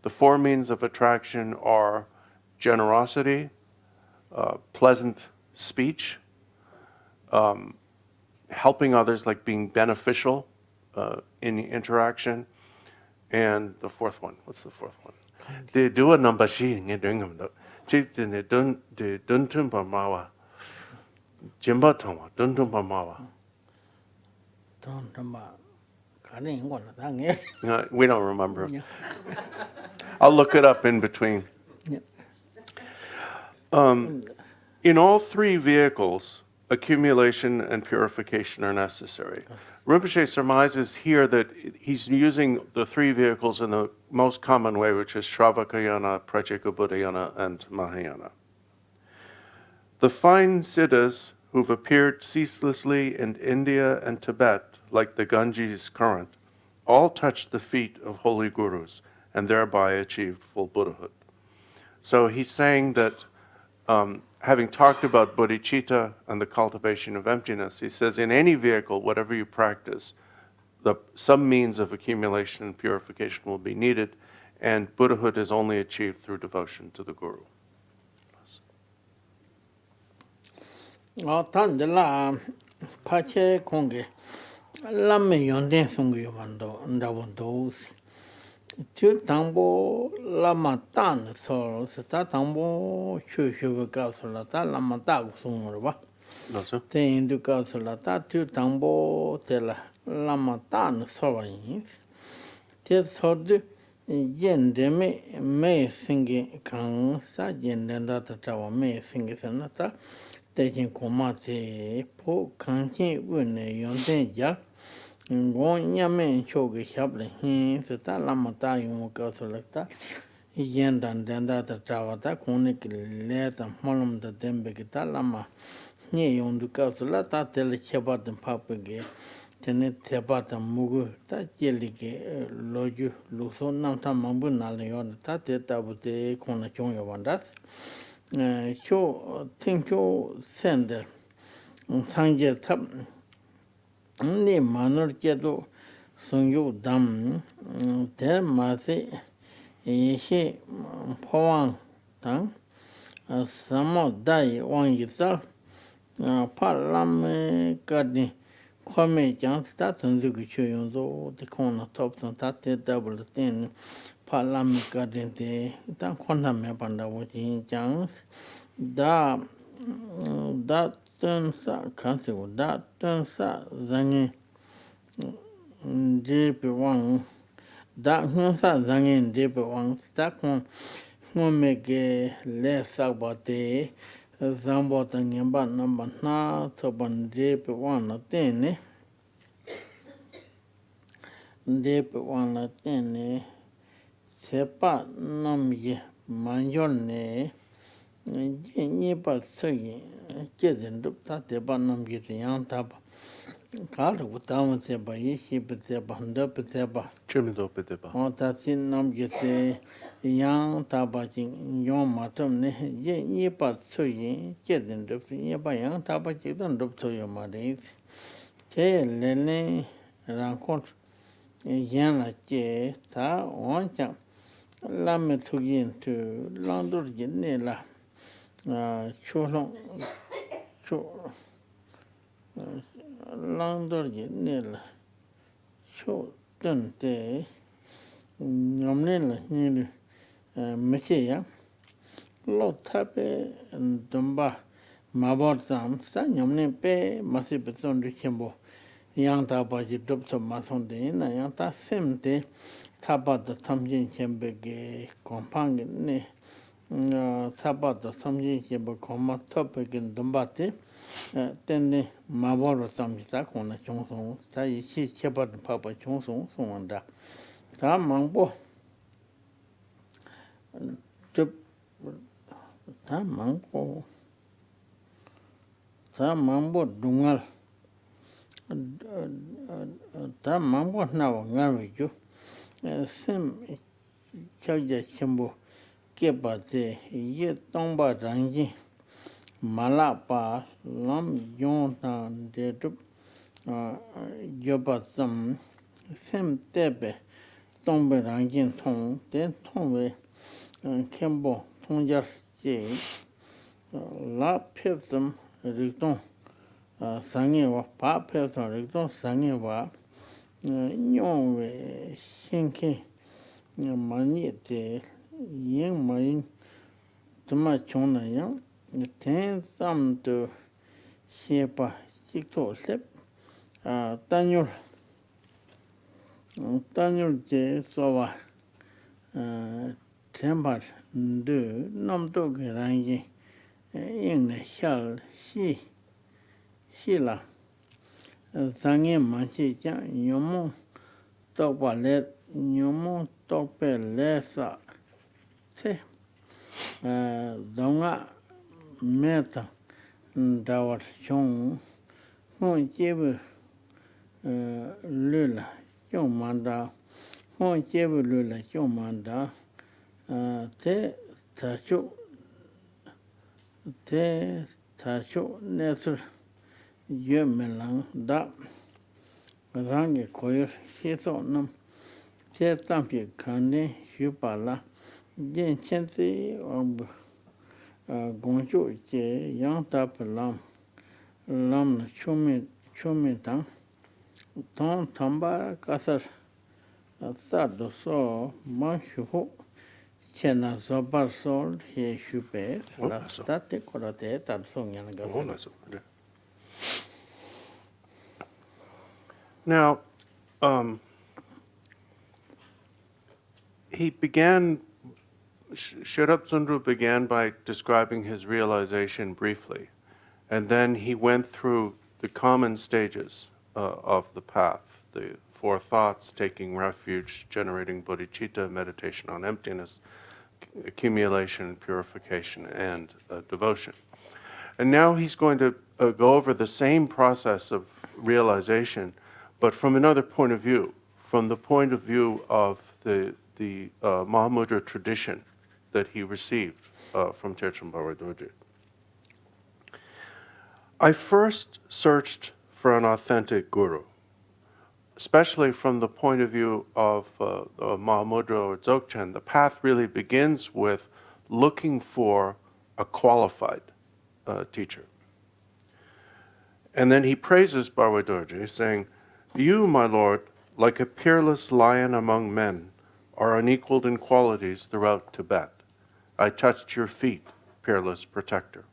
The four means of attraction are generosity, pleasant speech, helping others, like being beneficial in interaction, and the fourth one. What's the fourth one? They do a number she in doing them. They don't mawa. Jimba toma don't mawa. We don't remember. Yeah. I'll look it up in between. Yeah. In all three vehicles, accumulation and purification are necessary. Rinpoche surmises here that he's using the three vehicles in the most common way, which is Shravakayana, Pratyekabuddhayana, and Mahayana. The fine siddhas who've appeared ceaselessly in India and Tibet, like the Ganges current, all touched the feet of holy gurus and thereby achieved full Buddhahood. So he's saying that having talked about bodhicitta and the cultivation of emptiness, he says in any vehicle, whatever you practice, some means of accumulation and purification will be needed, and Buddhahood is only achieved through devotion to the Guru. Chu tangbo lama tan so ta tangbo chu chu ga so la ta lama ta gu sung ro ba No sir. Ten du ga so la ta chu tangbo te la lama tan so yin te so de yen de me singi kan sa yen den da ta wa me singi sa na ta Terchen Komate, Po Kanchi Wune Yönten Jar, Gon Yamen Chogi Shable Hin, Sita Lamata Yumuka Selecta, Yendan Denda Tawata, Konik Leta Molum the Dembekita Lama, Ni Yonduka Solata, Tele Chabat and Papage, Tenet Tabata Mugu, that Jelike, Loju, Luso, Namta Mambuna Leon, Tateta with the Kona Chonga Wandas. Cho think cho sender sangye tab ni manor kedo sungyo dam ter mase yeshe powang tang samo dai wang yisal palam kadni kwame jang sta tsöndrü gu chu yung zo de kong top san ta te double ten palam kadni de ta khona me panda wo jing jang da tön sa kanse wo da tön sa zange de pe wang da hon sa zange de pe wang sta kon me ge le sa ba te zambo ta nyamba namba na so ban de pe wang na te ne de pe wang na te ne sepa nam ye manjon ne ni pa tsögi keden dup ta te ba nam ye yang ta ba ka lu ta ma se ba yi shi pe se ba nda pe se ba Chimdo Pitiba. on ta sin nam ye te yang ta ba jing yong ma tum ne ye ni pa tsögi keden dup ni ba yang ta ba ji dan dup so yo ma de te le ne ran kon yan la che ta on cha la me tu yin tu lang dur yin ne la chu long chu lang dur yin ne la chu dun te nyom ne la ni me che ya lo ta pe dum ba ma bo sam sa nyom ne pe ma si pe son du chen bo yang ta ba ji dup so ma son de na yang ta sem te ta ba da tham jin chen be ge kompang ne 사바도 섬지게 뭐 고마 토픽인 돈바티 텐네 마보로 섬지다 고나 종송 자이 시체바도 파바 종송 송한다 다 망보 다 망보 둥알 다 망보 나와 ngawijo sem chawja chembo Kebate, ye tomba rangi, Malapa, Lam Yontan, de Dup, Yobatam, Sem Tebe, Tombe Rangin Tong, Den Tongwe, Kembo, Tongjar J, La Pepsam, Ricton, Sangewa, Pa Pepsam, Ricton, Sangewa, Yonwe, Shinki, Manite, yin ma yin zima chung na yang ten sam tu xie pa jik to lep tanyur je so wa ten pa ndu nam to ke rang yin yin na xial xi la zang yin ma xi jiang yomo tok pa le yomo tok pe le sa se donga meta dawar chong hon jebu lula chong manda hon jebu lula chong manda te tachu nesur yemelang da rangi koyur hiso nam te tampi kane shupala yin chen zi gong ju je yang tap lam na chumi tang tong tamba kasar sa do so ma shu hu chen na so bar sol he shu pe la sta te korate tar song yan ga Now, Sherab Tsöndrü began by describing his realization briefly, And then he went through the common stages of the path, the four thoughts, taking refuge, generating bodhicitta, meditation on emptiness, accumulation, purification, and devotion. And now he's going to go over the same process of realization, but from another point of view, from the point of view of the Mahamudra tradition that he received from Terchen Barway Dorje. I first searched for an authentic guru, especially from the point of view of Mahamudra or Dzogchen. The path really begins with looking for a qualified teacher. And then he praises Barway Dorje, saying, "You, my lord, like a peerless lion among men, are unequaled in qualities throughout Tibet. I touched your feet, peerless protector."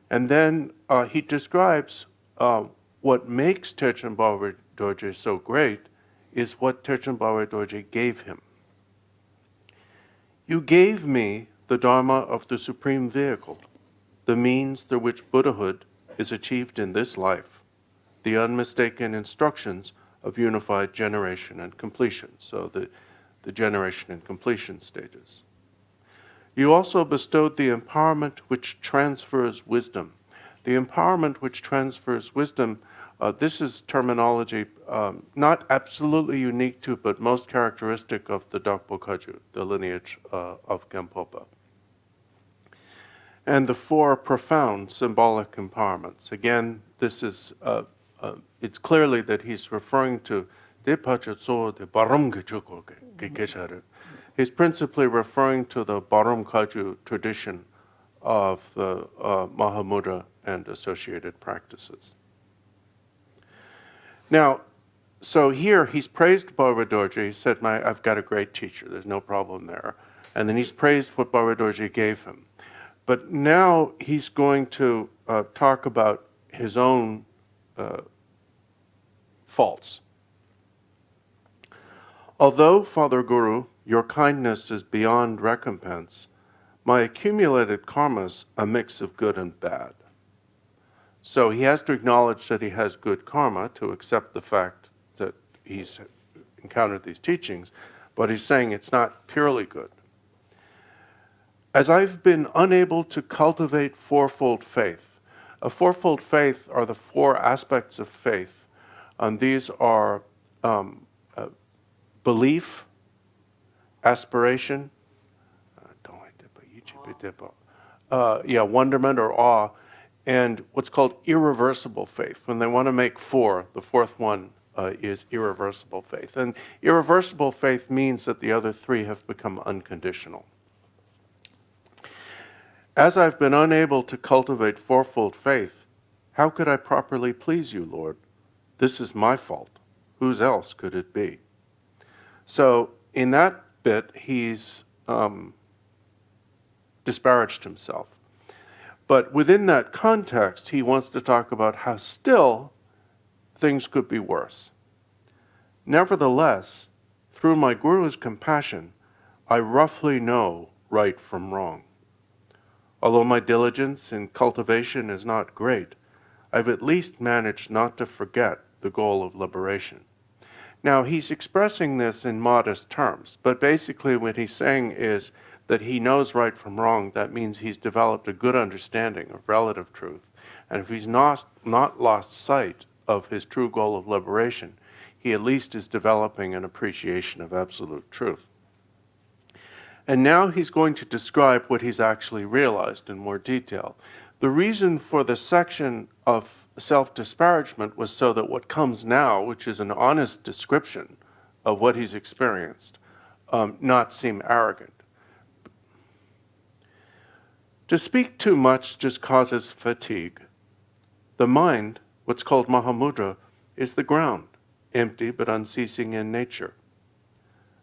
And then he describes what makes Terchen Barway Dorje so great is what Terchen Barway Dorje gave him. "You gave me the Dharma of the supreme vehicle, the means through which Buddhahood is achieved in this life, the unmistaken instructions of unified generation and completion," so the generation and completion stages. "You also bestowed the empowerment which transfers wisdom." The empowerment which transfers wisdom, this is terminology not absolutely unique to, but most characteristic of the Dokpo Kagyu, the lineage of Gampopa. And the four profound symbolic empowerments. Again, this is, it's clearly that he's referring to he's principally referring to the Barom Kagyu tradition of the Mahamudra and associated practices. Now, so here he's praised Barway Dorje. He said, I've got a great teacher. There's no problem there. And then he's praised what Barway Dorje gave him. But now he's going to talk about his own faults. "Although, Father Guru, your kindness is beyond recompense, my accumulated karma's a mix of good and bad." So he has to acknowledge that he has good karma to accept the fact that he's encountered these teachings, but he's saying it's not purely good. "As I've been unable to cultivate fourfold faith." A fourfold faith are the four aspects of faith, and these are belief, aspiration, wonderment or awe, and what's called irreversible faith. When they want to make four, the fourth one is irreversible faith. And irreversible faith means that the other three have become unconditional. "As I've been unable to cultivate fourfold faith, how could I properly please you, Lord? This is my fault. Whose else could it be?" So in that bit, he's disparaged himself. But within that context, he wants to talk about how still things could be worse. "Nevertheless, through my Guru's compassion, I roughly know right from wrong. Although my diligence in cultivation is not great, I've at least managed not to forget the goal of liberation." Now, he's expressing this in modest terms, but basically what he's saying is that he knows right from wrong. That means he's developed a good understanding of relative truth. And if he's not lost sight of his true goal of liberation, he at least is developing an appreciation of absolute truth. And now he's going to describe what he's actually realized in more detail. The reason for the section of self-disparagement was so that what comes now, which is an honest description of what he's experienced, not seem arrogant. "To speak too much just causes fatigue. The mind, what's called Mahamudra, is the ground, empty but unceasing in nature.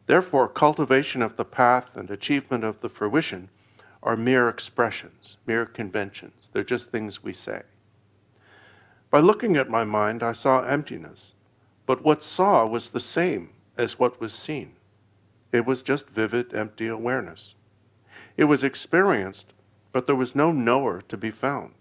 Therefore, cultivation of the path and achievement of the fruition are mere expressions, mere conventions. They're just things we say. By looking at my mind, I saw emptiness, but what saw was the same as what was seen. It was just vivid, empty awareness. It was experienced but there was no knower to be found.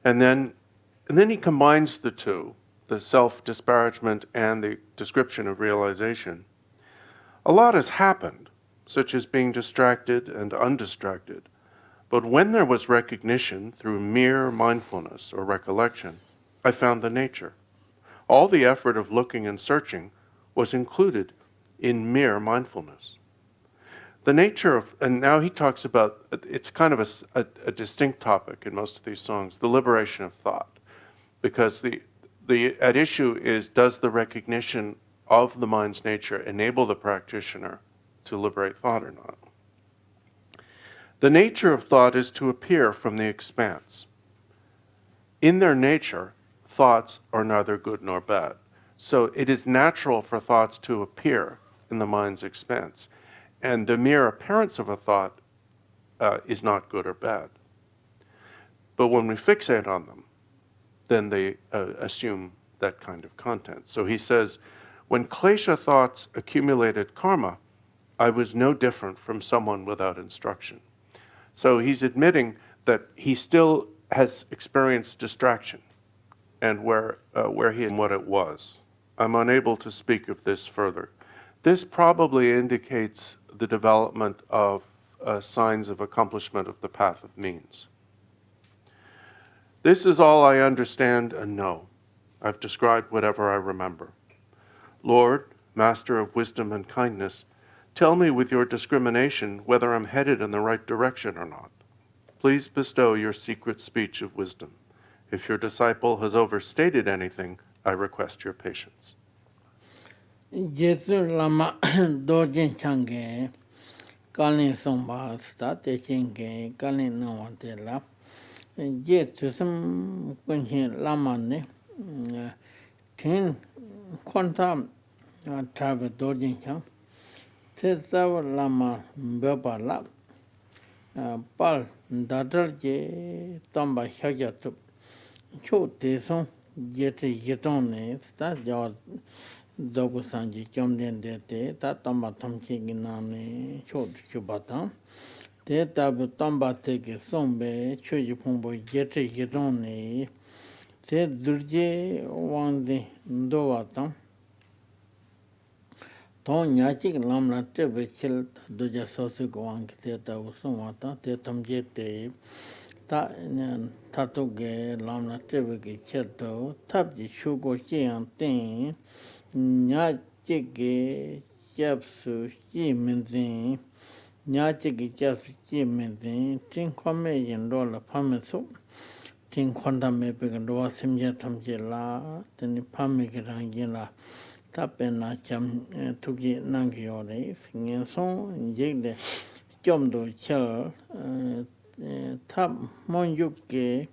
And then he combines the two, the self-disparagement and the description of realization. A lot has happened, such as being distracted and undistracted. But when there was recognition through mere mindfulness or recollection, I found the nature. All the effort of looking and searching was included in mere mindfulness. The nature of, and now he talks about, it's kind of a distinct topic in most of these songs, the liberation of thought. Because the at issue is, does the recognition of the mind's nature enable the practitioner to liberate thought or not? The nature of thought is to appear from the expanse. In their nature, thoughts are neither good nor bad. So it is natural for thoughts to appear in the mind's expanse. And the mere appearance of a thought is not good or bad. But when we fixate on them, then they assume that kind of content. So he says, when klesha thoughts accumulated karma, I was no different from someone without instruction. So he's admitting that he still has experienced distraction and where he and what it was. I'm unable to speak of this further. This probably indicates the development of signs of accomplishment of the path of means. This is all I understand and know. I've described whatever I remember. Lord, Master of wisdom and kindness, tell me with your discrimination whether I'm headed in the right direction or not. Please bestow your secret speech of wisdom. If your disciple has overstated anything, I request your patience. Jesu Lama Dorje Change, Kalin Somba, Statechinge, Kalin Nawantella, Jesu some Kunshin Lamane, Tin Quantum Travel Dorje Chang, Tessav Lama Bebala, Pal Dadarje Tomba Shagatu, Cho Tesson, Yeti Yetone, Stat Yard. Dogu Sanji Gyamden de Tamba Tamchi Ginani Chod Chubatan, De Tabu Tamba Teki Sombe, Chuji Pumbo Yeti Yidoni, De Durje Wandi Ndowatan, Ton Yachik Lamla Tebe Chil Duja Sosi Gwang Teta Usumata, Tetam Jete, Tatuge Lamla Tebe Cheto, Tabji Shugo Chian Ting. Nya chigi japsu ji minzin, nya chigi japsu ji minzin, ting kwame yin lo la pame su, ting kwanda me pegan doa simja tamje la, teni pame kirang yin la, tape na cham tuki nangi yore, singen song, jigde, jomdo chal, tap mon yukke,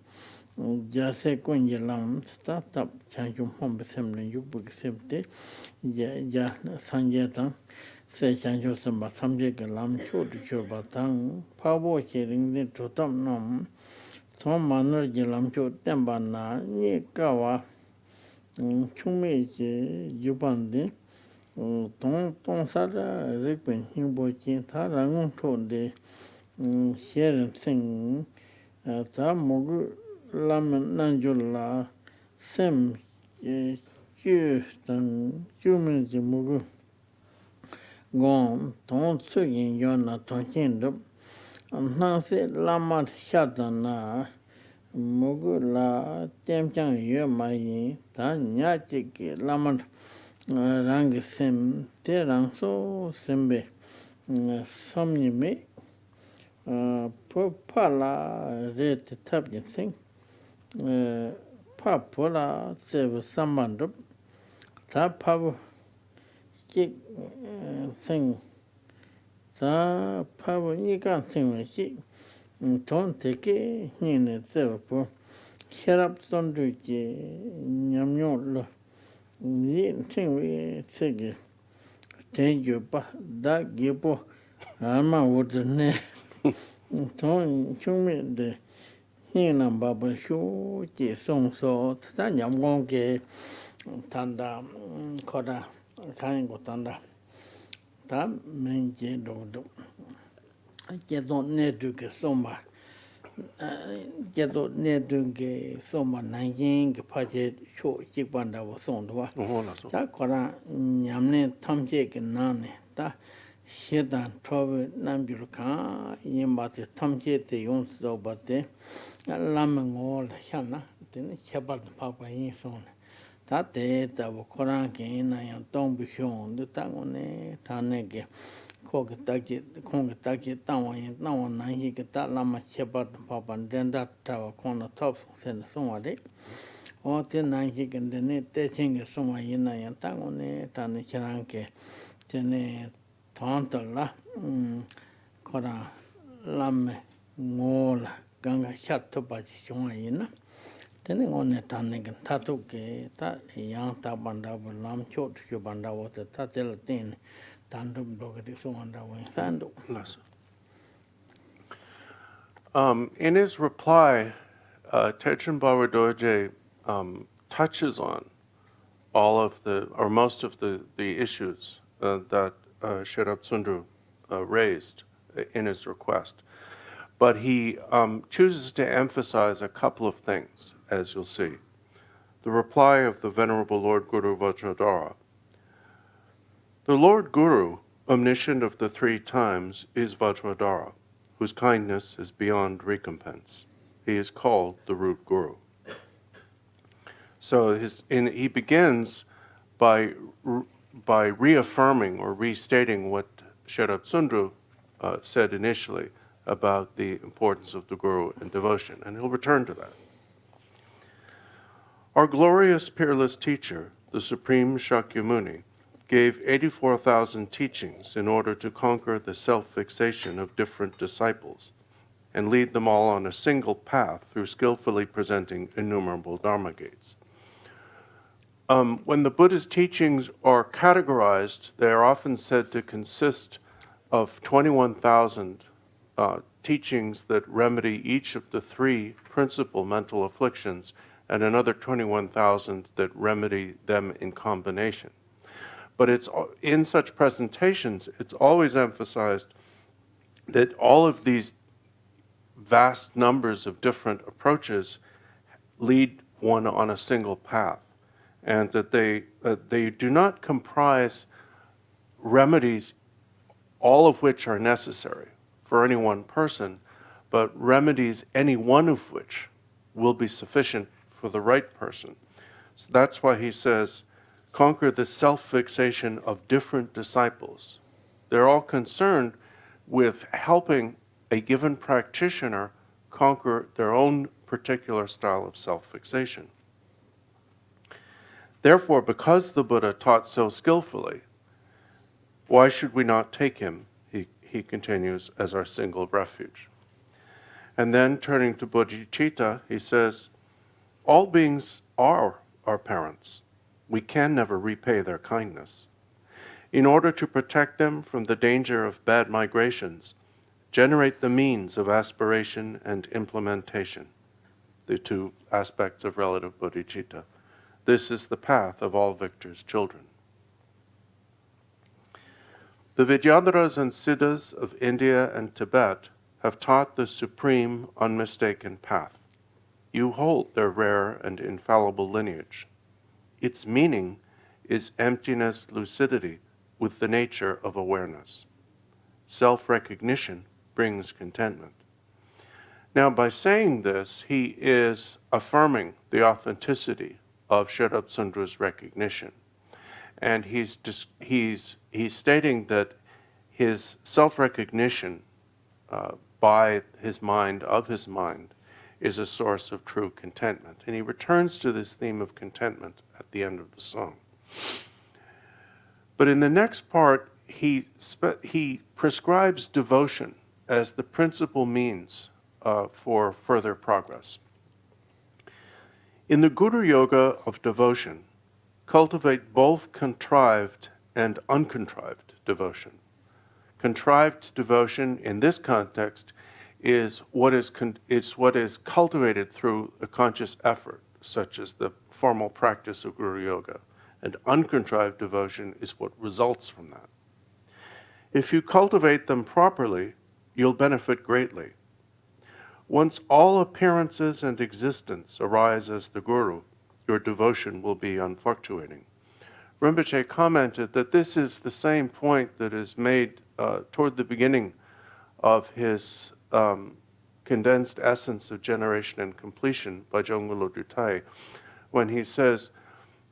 Jase Kunjalam, Stop Chanjum Home Assembly, Yubuk Safety, Ja Sanjatan, Say Chanjo Samba Samjak Lam Chod Chobatang, Pavo Sharing the Totam Nom, Tom Manor Jalam Chod Tembana, Nikawa, Chumi Jubandi, Tom Sada, Ripin, Himbochi, Tarangun told the Sharon Sing, Mogu. Lam Nanjula, Sem, Justan, Jumin Mugu, Gone, Ton Sugin Yona Tonkindum, and Nancy Lama Shatana, Mugula, Temchang Yamayi, Tan Yachik, Laman Rang Sim, Terang so Sembe, Somnime, Popala, Red Tabin Sing. Papola save Sambandup, Tap Pavo Chick sing, the Pavo Nikan sing with Chick, Ton take in Sevapo, Sherab Tsöndrü Nyamyon, Yin Ting we Sigi, Change you, Da Gipo, Alma would the ne, Ton Chumi the. Hinam Baba Shu, Song so, Tanyam Wonke, Tanda, Koda, Kango Tanda, Tam Menji Dodo. Jedo Neduke Soma, Jedo Neduke Soma Nanjing, Paget, Cho, Chipanda was Sondwa. Takora Yamne Tamjek Nane, Ta Shedan Trove Nambuka, Yimbate Tamje, the Yonso Bate, Lamangol Shana, then Chabat Papa in Son. Tate, the Korankin, and Tom Bishon, the Tangone, Tanege. Kogitaki, Tawan, Nawan, he get that Lama Shepherd Papa, and then that tower corner top, said somebody. Or 10 he can the net, taking a soma yina and Tangone, Tani Charanke, Tene Tontala, Kora Lame, Mola, Ganga Shato Bachishona. Then on the Tanigan Tatuke, that young Tabanda, Lam Chot, Kubanda was the Tatel thing. In his reply, Terchen Barway Dorje touches on all of or most of the issues that Sherab Tsöndrü raised in his request. But he chooses to emphasize a couple of things, as you'll see. The reply of the Venerable Lord Guru Vajradhara. The Lord Guru, omniscient of the 3 times, is Vajradhara, whose kindness is beyond recompense. He is called the root Guru. So he begins by reaffirming or restating what Sherab Tsöndrü said initially about the importance of the Guru and devotion, and he'll return to that. Our glorious peerless teacher, the Supreme Shakyamuni, gave 84,000 teachings in order to conquer the self-fixation of different disciples and lead them all on a single path through skillfully presenting innumerable Dharma gates. When the Buddha's teachings are categorized, they are often said to consist of 21,000 teachings that remedy each of the 3 principal mental afflictions and another 21,000 that remedy them in combination. But it's in such presentations, it's always emphasized that all of these vast numbers of different approaches lead one on a single path, and that they do not comprise remedies, all of which are necessary for any one person, but remedies, any one of which will be sufficient for the right person. So that's why he says, conquer the self-fixation of different disciples. They're all concerned with helping a given practitioner conquer their own particular style of self-fixation. Therefore, because the Buddha taught so skillfully, why should we not take him, he continues, as our single refuge? And then, turning to bodhicitta, he says, all beings are our parents. We can never repay their kindness. In order to protect them from the danger of bad migrations, generate the means of aspiration and implementation, the 2 aspects of relative bodhicitta. This is the path of all victors' children. The Vidyadharas and Siddhas of India and Tibet have taught the supreme, unmistaken path. You hold their rare and infallible lineage. Its meaning is emptiness lucidity with the nature of awareness. Self-recognition brings contentment. Now, by saying this, he is affirming the authenticity of Sherab Tsöndrü's recognition. And he's stating that his self-recognition by his mind, of his mind, is a source of true contentment. And he returns to this theme of contentment at the end of the song. But in the next part, he prescribes devotion as the principal means for further progress. In the Guru Yoga of devotion, cultivate both contrived and uncontrived devotion. Contrived devotion in this context is what is cultivated through a conscious effort, such as the formal practice of Guru Yoga. And uncontrived devotion is what results from that. If you cultivate them properly, you'll benefit greatly. Once all appearances and existence arise as the Guru, your devotion will be unfluctuating. Rinpoche commented that this is the same point that is made toward the beginning of his condensed essence of generation and completion by Zhonggulo Dutai, when he says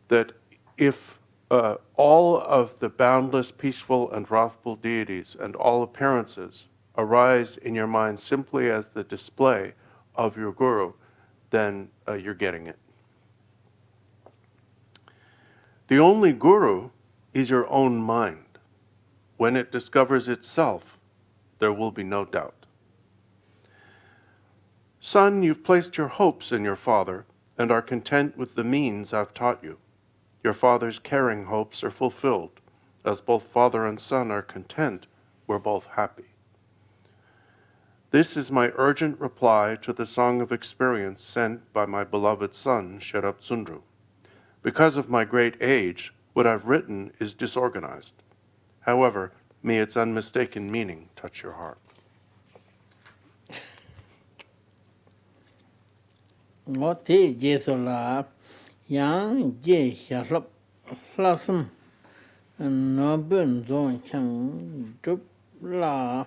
that if all of the boundless, peaceful, and wrathful deities and all appearances arise in your mind simply as the display of your Guru, then you're getting it. The only Guru is your own mind. When it discovers itself, there will be no doubt. Son, you've placed your hopes in your father and are content with the means I've taught you. Your father's caring hopes are fulfilled. As both father and son are content, we're both happy. This is my urgent reply to the Song of Experience sent by my beloved son, Sherab Tsöndrü. Because of my great age, what I've written is disorganized. However, may its unmistaken meaning touch your heart. What te jesola yang je sharp lasum no bun zon chang drup la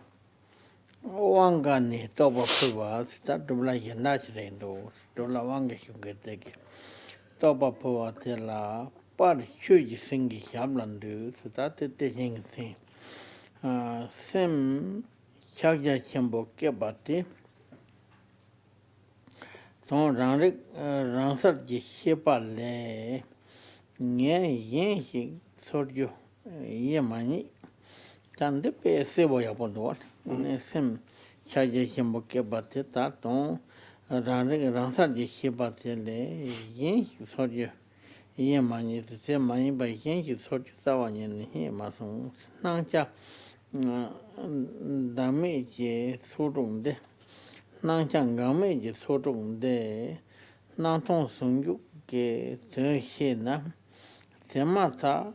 wanga ni toba puwa sta dubla yenda chirendo dola wanga shungeteke toba puwa te la par chuji singi shablandu sta te te jing sin sem chagja chambo kebate Son Ranrik Ransar Yeshe le Nye Yeshe Sorjo Yemani Tande Pe Sebo Yapondor, Sem Chaja Shemboke Bate Taton Ranrik Ransar Yeshe le Yeshe Sorjo Yemani, the same money by Yeshe Sorjo Sawan Mason Nancha Damage Surunde. Nang chang game je sotong de nang tong sung yu ke te she na sema ta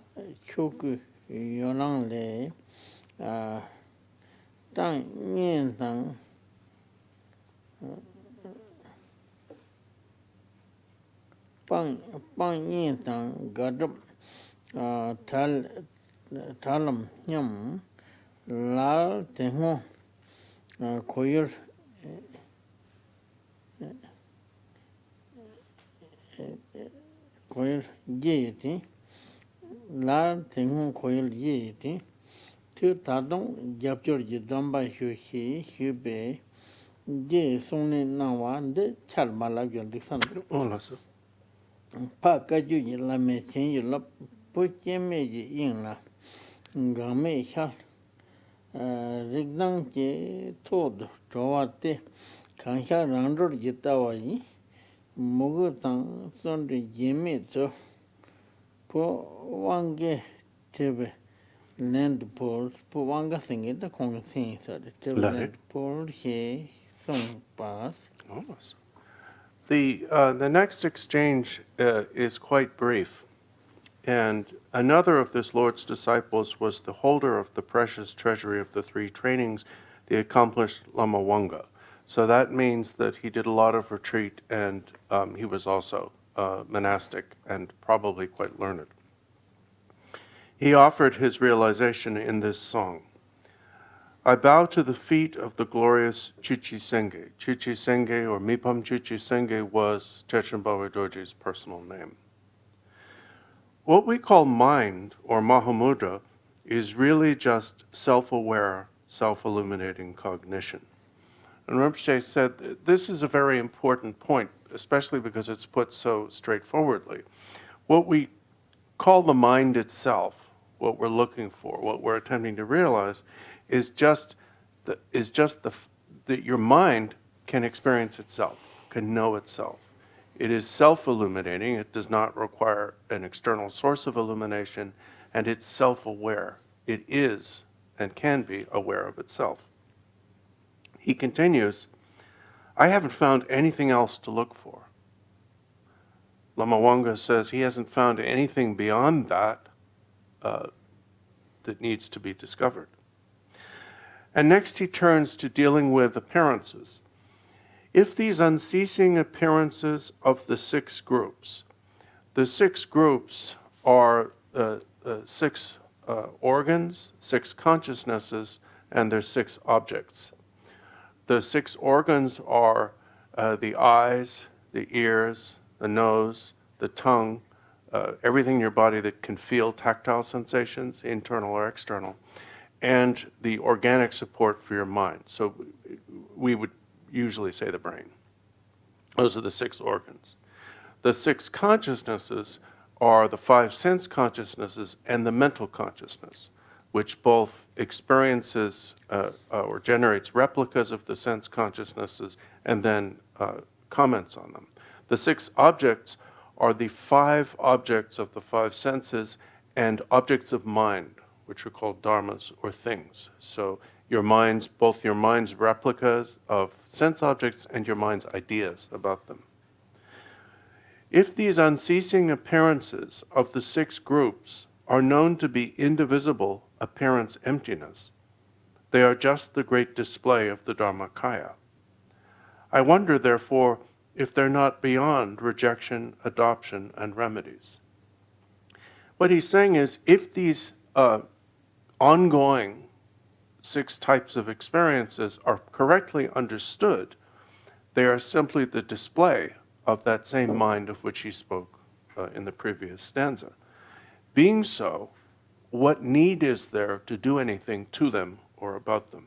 choku yonang le tang nyen tang pang nyen tang gadam talam nyam lal te ho koyor Coil Yeti, La Tengun Coil Yeti, Two Tadon, Japture Damba Hushi, Hube, Ye Sony Nawan, de Charmala Alexander. Oh, that's it. Pakaju la mechin you love put ye meji in la Game Shal Rignan told Trovate, Kansha Randor Yetawayi. Mugutang Tsöndrü Gyamtso Po Wanga Tebe Land Poles Po Wanga Singing the Kong Sing Tebe Land Pole He Song Pass. Almost. The next exchange is quite brief. And another of this Lord's disciples was the holder of the precious treasury of the three trainings, the accomplished Lama Wanga. So that means that he did a lot of retreat, and he was also monastic and probably quite learned. He offered his realization in this song. I bow to the feet of the glorious Chuchi Senge. Chuchi Senge, or Mipam Chuchi Senge, was Terchen Barway Dorje's personal name. What we call mind, or Mahamudra, is really just self-aware, self-illuminating cognition. And Rinpoche said this is a very important point, especially because it's put so straightforwardly. What we call the mind itself, what we're looking for, what we're attempting to realize, is just that your mind can experience itself, can know itself. It is self-illuminating. It does not require an external source of illumination, and it's self-aware. It is and can be aware of itself. He continues, I haven't found anything else to look for. Lama Wanga says he hasn't found anything beyond that that needs to be discovered. And next he turns to dealing with appearances. If these unceasing appearances of the 6 groups, the 6 groups are 6 organs, 6 consciousnesses, and their 6 objects. The 6 organs are the eyes, the ears, the nose, the tongue, everything in your body that can feel tactile sensations, internal or external, and the organic support for your mind. So we would usually say the brain. Those are the 6 organs. The 6 consciousnesses are the 5 sense consciousnesses and the mental consciousness, which both experiences or generates replicas of the sense consciousnesses and then comments on them. The 6 objects are the 5 objects of the 5 senses and objects of mind, which are called dharmas or things. So your mind's, both your mind's replicas of sense objects and your mind's ideas about them. If these unceasing appearances of the 6 groups are known to be indivisible appearance emptiness, they are just the great display of the Dharmakaya. I wonder, therefore, if they're not beyond rejection, adoption, and remedies. What he's saying is, if these ongoing 6 types of experiences are correctly understood, they are simply the display of that same mind of which he spoke in the previous stanza. Being so, what need is there to do anything to them or about them?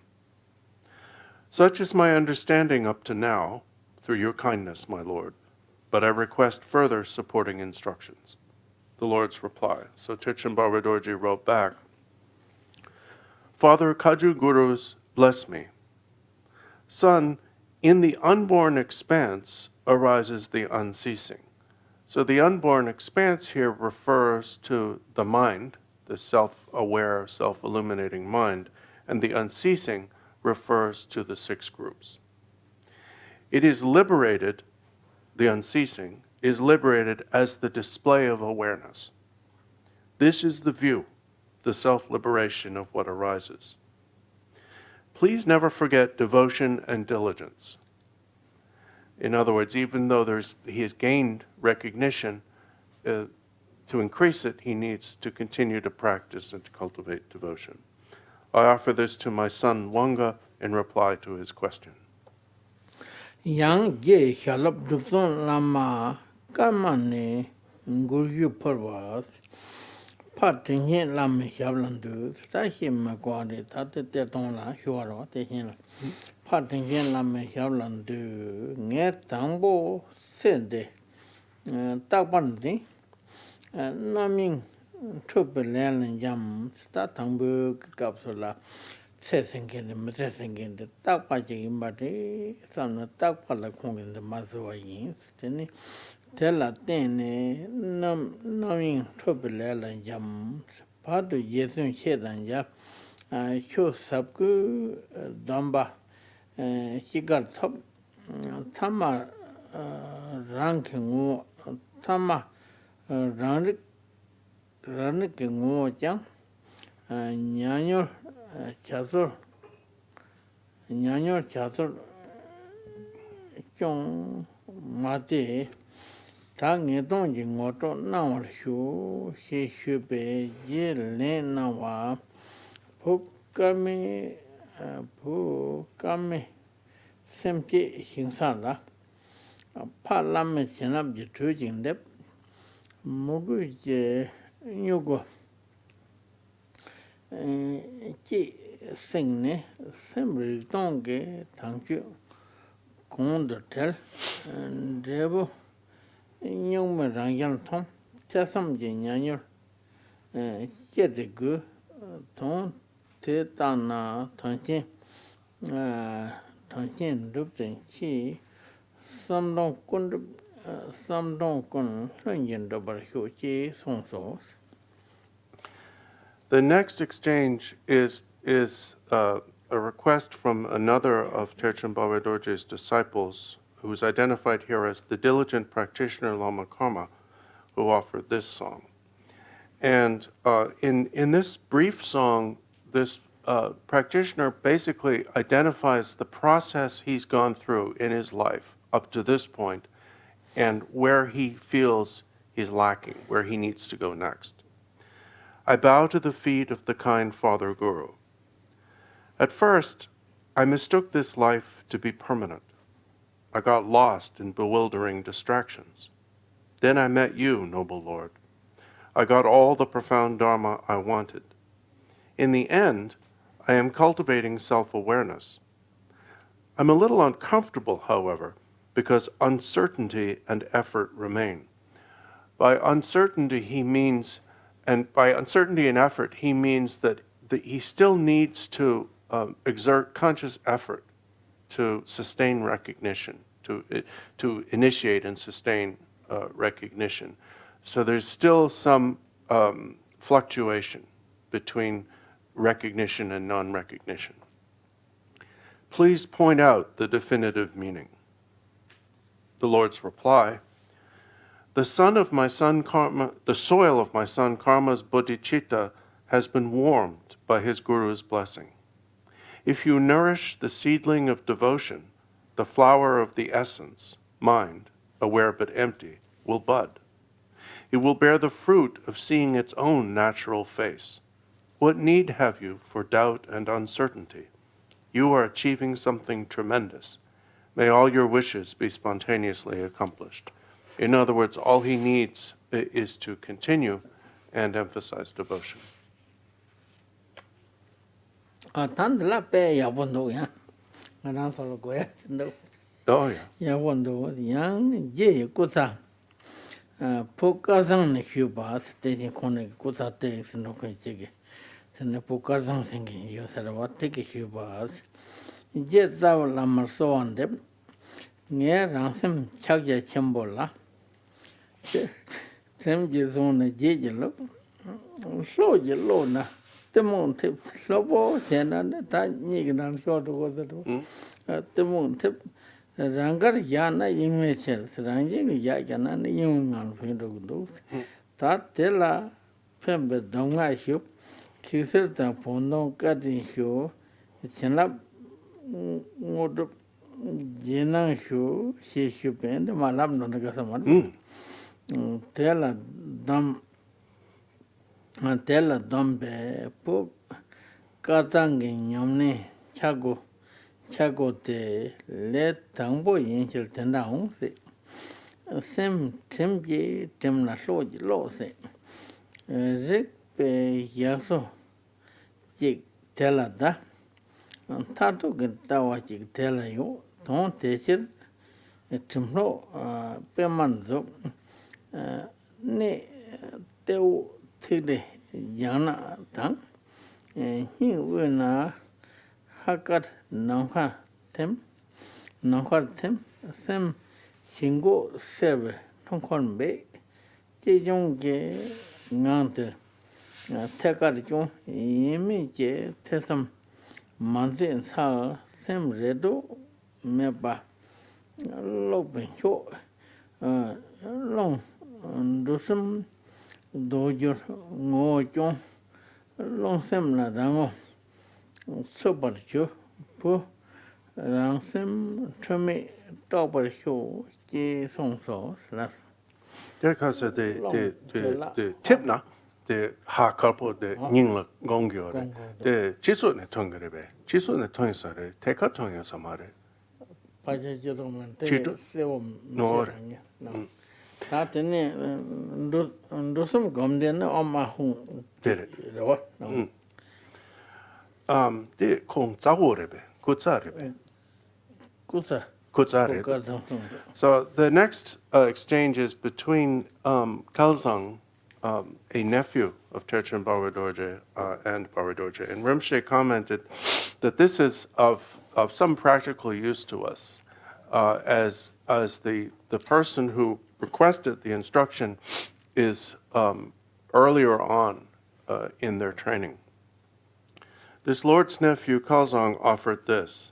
Such is my understanding up to now, through your kindness, my Lord, but I request further supporting instructions. The Lord's reply. So Terchen Barway Dorje wrote back, Father Kaju Gurus, bless me. Son, in the unborn expanse arises the unceasing. So the unborn expanse here refers to the mind, the self-aware, self-illuminating mind, and the unceasing refers to the 6 groups. It is liberated, the unceasing, is liberated as the display of awareness. This is the view, the self-liberation of what arises. Please never forget devotion and diligence. In other words, even though he has gained recognition, to increase it, he needs to continue to practice and to cultivate devotion. I offer this to my son Wanga in reply to his question. Yang ge shalab dupson lama kamane nguryu parwas patinye lama shablandu sashi magwari tate tetong la shuaro tehin patinye lama shablandu nge tangbo sende takpanzi naming chupe len jam sta tangbo kapsula Sesengende, Mesesengende, Takpaji Imbadi, Sana Takpala Kongin the Mazuayin, Teni, Tella Tene, Naming Tropelela Jam, Padu Yesun Shedan Ya, Cho Sabku, Damba, Shigar Top, Tama Ranking, Tama Ranik Jang, Nyanyor. Chazur Nyanyor Chazur Chong Mate Tang Yedong Jingoto Nawar Shu He Shube Ye Le Nawa Pukame Semke Hingsala Palame Chenab Jitujing Dep Mugu Je Nyugo Chi Singne, Semri Donge, Tangju, Kondertel, Devo, Nyum Rangan Tom, Chasam Jinyanur, Jedegu, Ton, Tetana, Tanchin, Tanchin, Dupton, Chi, some don't kun, Runyan Dobar Huchi, Song Sauce. The next exchange is a request from another of Terchen Barway Dorje's disciples, who is identified here as the diligent practitioner Lama Karma, who offered this song. And in this brief song, this practitioner basically identifies the process he's gone through in his life up to this point and where he feels he's lacking, where he needs to go next. I bow to the feet of the kind Father Guru. At first, I mistook this life to be permanent. I got lost in bewildering distractions. Then I met you, noble Lord. I got all the profound Dharma I wanted. In the end, I am cultivating self-awareness. I'm a little uncomfortable, however, because uncertainty and effort remain. By uncertainty and effort, he means that he still needs to exert conscious effort to sustain recognition, to initiate and sustain recognition. So there's still some fluctuation between recognition and non-recognition. Please point out the definitive meaning. The Lord's reply, the soil of my son Karma's bodhicitta has been warmed by his Guru's blessing. If you nourish the seedling of devotion, the flower of the essence, mind, aware but empty, will bud. It will bear the fruit of seeing its own natural face. What need have you for doubt and uncertainty? You are achieving something tremendous. May all your wishes be spontaneously accomplished. In other words, all he needs is to continue and emphasize devotion. 아, 단들라 빼 야본도 야. 나랑 서로 고야 된다. Oh, yeah. 야본도 양 제 고사. 포카상 휴바 때니 코네 고사 때 스노코 제게. 스네 포카상 생기 요사라와 되게 휴바. 이제 자월 라마소한데 네 랑심 차게 첨볼라. 템지존에 제질로 소질로나 때문에 로보 제나네 다 니그난 쇼도고도 때문에 랑가르 야나 임메첼 랑징 야야나네 임응안 페도고도 다 텔라 펜베 동아쇼 키셀다 본동 까딘쇼 챤라 모두 제나쇼 시슈벤데 말람노나 가서만 tela dambe po katangi nyamne chago te le tangbo yinchil tenda hong se sem temje temla loji lo se rik pe yakso jik tela da tato ki tawa jik tela yo ton techir temlo pemanzo ne teu tide yana tang hi wena hakat nangha tem sem singo serve tongkon be je jong ge ngante tekar jong yimi je tesam manzen sa sem redo meba loben cho long dosum dojor ngojo long sem la dango sobar cho po rang sem chome tobar cho ke song so la Because the tipna, the ha couple, the yingla gongyo, the chisune tongrebe, chisune tongsare, take a tongue samare. paje jodomen te sewo no ta tene ndosum gomden oma hu ro the Kunzang Palchen kusa So the next exchange is between Kalzang, a nephew of Terchen Barway Dorje and Barway Dorje. And Rinpoche commented that this is of some practical use to us, as the person who requested the instruction is earlier on in their training. This Lord's nephew, Kalzang, offered this.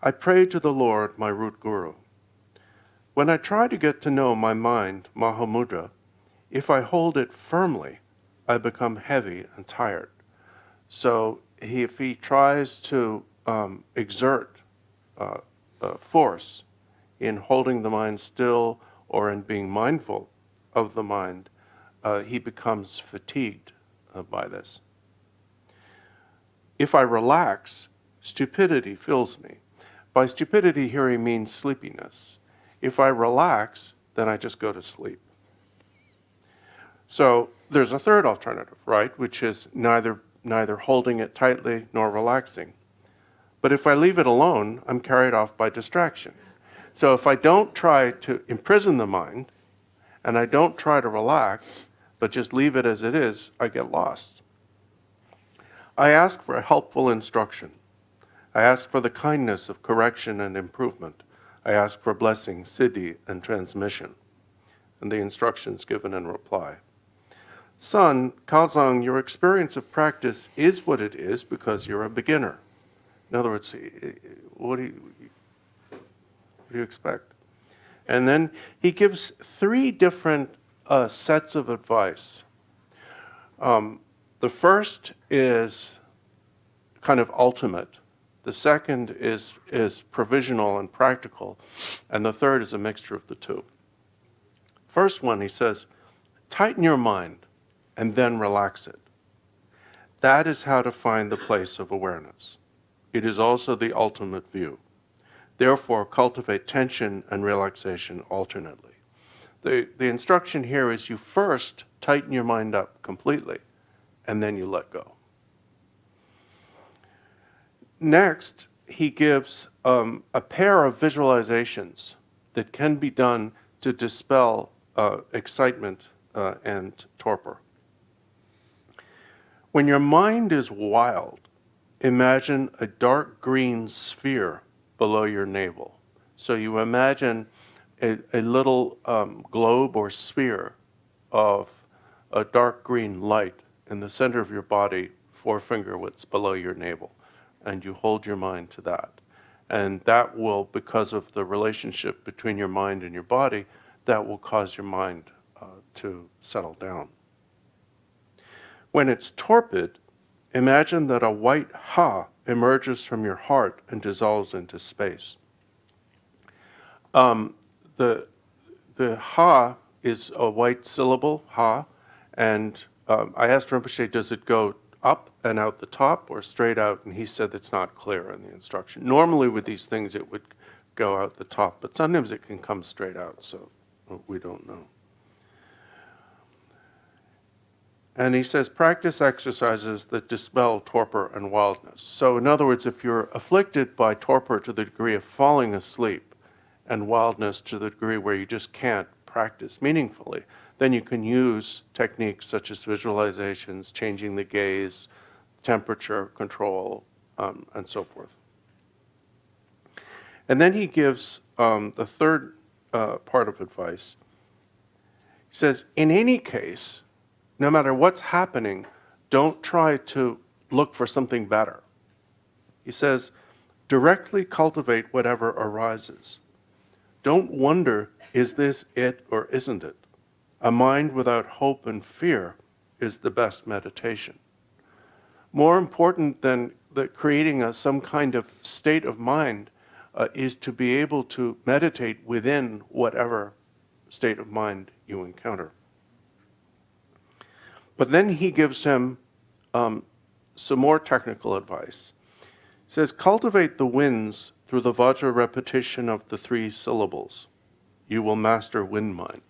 I pray to the Lord, my root guru. When I try to get to know my mind, Mahamudra, if I hold it firmly, I become heavy and tired. So if he tries to exert force in holding the mind still or in being mindful of the mind, he becomes fatigued by this. If I relax, stupidity fills me. By stupidity here he means sleepiness. If I relax, then I just go to sleep. So there's a third alternative, right, which is neither holding it tightly nor relaxing. But if I leave it alone, I'm carried off by distraction. So if I don't try to imprison the mind, and I don't try to relax, but just leave it as it is, I get lost. I ask for a helpful instruction. I ask for the kindness of correction and improvement. I ask for blessing, siddhi, and transmission. And the instructions given in reply. Son, Kalzang, your experience of practice is what it is because you're a beginner. In other words, what do you expect? And then he gives 3 different sets of advice. The first is kind of ultimate. The second is provisional and practical. And the third is a mixture of the two. First one, he says, tighten your mind and then relax it. That is how to find the place of awareness. It is also the ultimate view. Therefore, cultivate tension and relaxation alternately. The instruction here is you first tighten your mind up completely, and then you let go. Next, he gives a pair of visualizations that can be done to dispel excitement and torpor. When your mind is wild, imagine a dark green sphere below your navel. So you imagine a little globe or sphere of a dark green light in the center of your body, 4 finger widths below your navel, and you hold your mind to that. And that will, because of the relationship between your mind and your body, that will cause your mind to settle down. When it's torpid, imagine that a white ha emerges from your heart and dissolves into space. The ha is a white syllable, ha, and I asked Rinpoche, does it go up and out the top or straight out? And he said it's not clear in the instruction. Normally with these things it would go out the top, but sometimes it can come straight out, so we don't know. And he says, practice exercises that dispel torpor and wildness. So in other words, if you're afflicted by torpor to the degree of falling asleep and wildness to the degree where you just can't practice meaningfully, then you can use techniques such as visualizations, changing the gaze, temperature control, and so forth. And then he gives the third part of advice. He says, in any case, no matter what's happening, don't try to look for something better. He says, directly cultivate whatever arises. Don't wonder, is this it or isn't it? A mind without hope and fear is the best meditation. More important than creating some kind of state of mind is to be able to meditate within whatever state of mind you encounter. But then he gives him some more technical advice. He says, cultivate the winds through the Vajra repetition of the 3 syllables. You will master wind mind.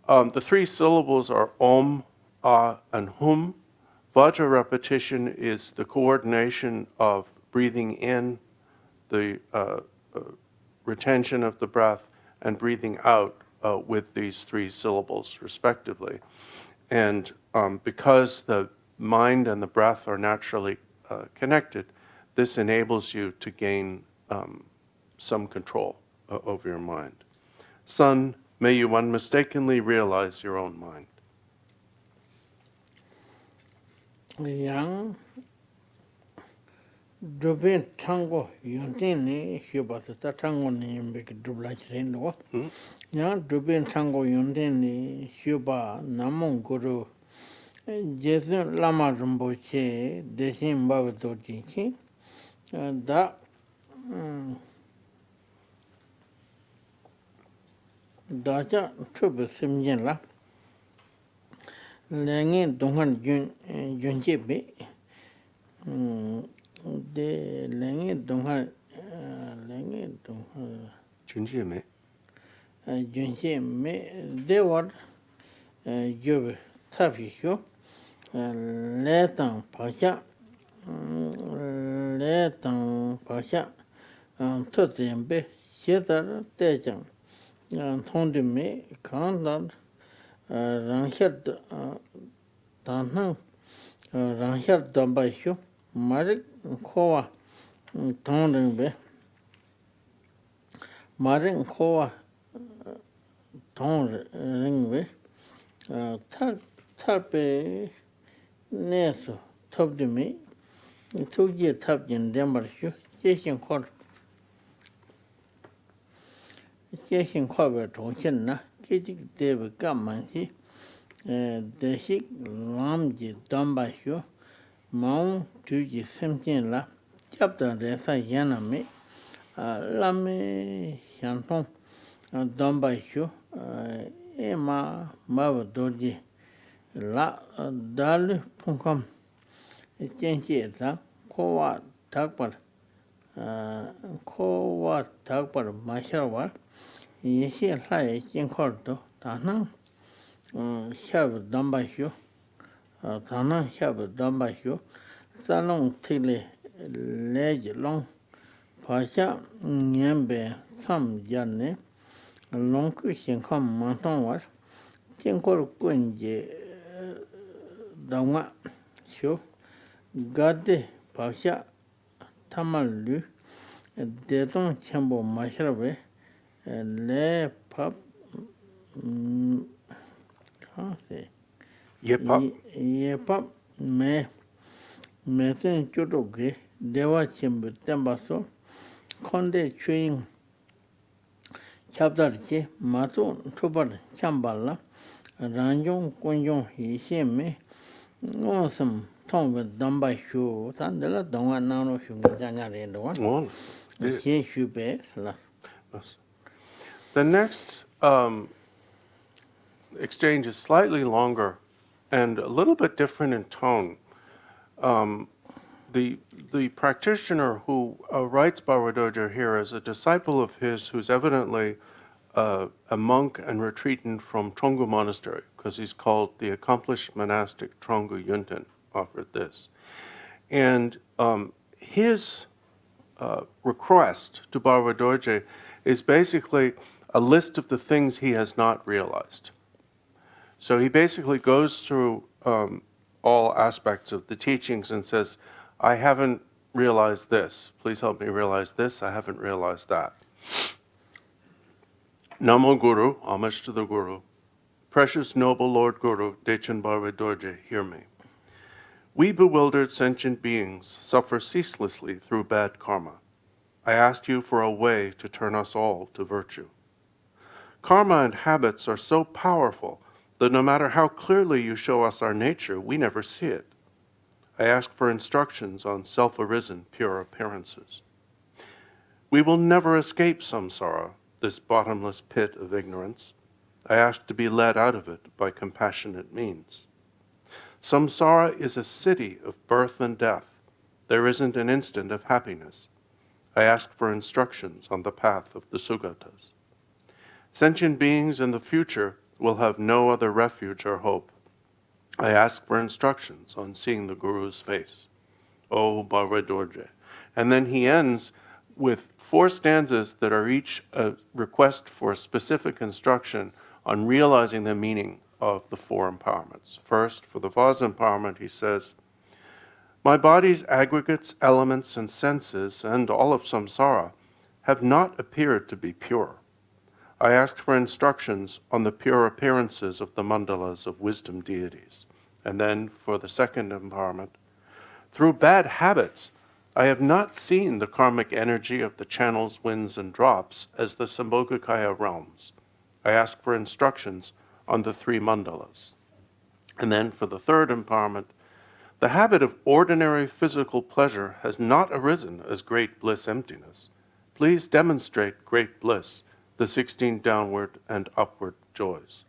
The 3 syllables are Om, Ah, and Hum. Vajra repetition is the coordination of breathing in, the retention of the breath, and breathing out with these 3 syllables respectively. And because the mind and the breath are naturally connected, this enables you to gain some control over your mind. Son, may you unmistakably realize your own mind. Yang Dubin Thrangu Yönten ni Hubasa Thrangu ni Mbek Dubla Chendo. Yang Dubin Thrangu Yönten ni Huba Namon Guru Jason Lama Rinpoche, Terchen Barway Dorje, da dacha trup simjen la, lengen donghan junje be, de lengen donghan Junji me. junje me, de war job tabi sho, letang pasha, totien be, shetar tejang, thongdi me, kandar, rangshad tanhang, rangshad damba sho, marik kowa, thongdi be, marik kowa, thongdi be, tarpe neso, topdi me, tukje tapjin dembar sho, jeshin kor, jeshin korbe tongshin na, kejik debe gamman si, deshik lamji damba sho, maung tuji simjin la, chapta resa yana me, lame shantong damba sho, ema mawa dorje, la dalu punkam, jenshi za, kowa takpar masharwar, Yeshe lai jinkordo, tanang shab damba sho, salong tile lej long, pasha nyembe sam janne, longku shinkam mantongwar, jinkor kunje dangwa sho, gade pasha tamal dedong chambo masharwe, le pap, ye pap me sen chodoge, dewa chimbu tembaso, konde chuing chapdarche, mato tubar chambala, ranjong kunjong yeshe me, awesome tongwe damba shu, tandela donga nano shunga janga rendo one. Yeshe shube la. The next exchange is slightly longer and a little bit different in tone. The practitioner who writes Barway Dorje here is a disciple of his who's evidently a monk and retreatant from Thrangu Monastery, because he's called the accomplished monastic Thrangu Yönten, offered this. And his request to Barway Dorje is basically a list of the things he has not realized. So he basically goes through all aspects of the teachings and says, I haven't realized this. Please help me realize this. I haven't realized that. Namo Guru, homage to the Guru. Precious noble Lord Guru, Terchen Barway Dorje, hear me. We bewildered sentient beings suffer ceaselessly through bad karma. I asked you for a way to turn us all to virtue. Karma and habits are so powerful that no matter how clearly you show us our nature, we never see it. I ask for instructions on self-arisen pure appearances. We will never escape samsara, this bottomless pit of ignorance. I ask to be led out of it by compassionate means. Samsara is a city of birth and death. There isn't an instant of happiness. I ask for instructions on the path of the Sugatas. Sentient beings in the future will have no other refuge or hope. I ask for instructions on seeing the Guru's face. Oh, Barway Dorje. And then he ends with 4 stanzas that are each a request for specific instruction on realizing the meaning of the 4 empowerments. First, for the vase empowerment, he says, my body's aggregates, elements, and senses, and all of samsara, have not appeared to be pure. I ask for instructions on the pure appearances of the mandalas of wisdom deities. And then, for the second empowerment, through bad habits, I have not seen the karmic energy of the channels, winds, and drops as the Sambhogakaya realms. I ask for instructions on the 3 mandalas. And then for the third empowerment, the habit of ordinary physical pleasure has not arisen as great bliss emptiness. Please demonstrate great bliss, the 16 downward and upward joys.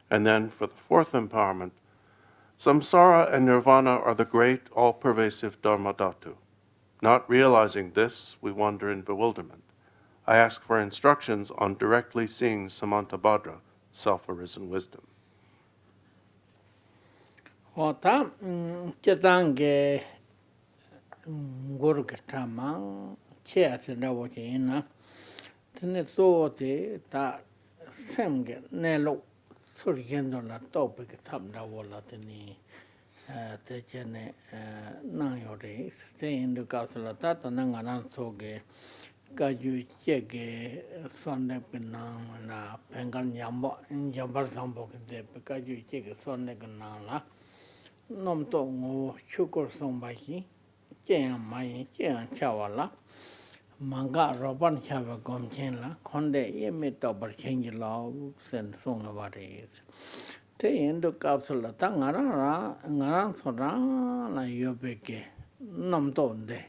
And then for the fourth empowerment, samsara and nirvana are the great, all-pervasive dharmadhatu. Not realizing this, we wander in bewilderment. I ask for instructions on directly seeing Samantabhadra, self-arisen wisdom. Ota chetange guru tama che asenda ina tene sote ta semge nelo surgendo la tope che tamda vola teni te chene na yore te indu kasula ta nanga nan soge kaju chege sonne pinang na pengal nyambo jambar sambo ke kaju chege sonne la nom to ngo chukur sombahi chen mai chen chawala manga roban chava gomchen la konde yeme to bar chengi la sen songa varis te endo capsula ta ngara sora la yobeke nom to de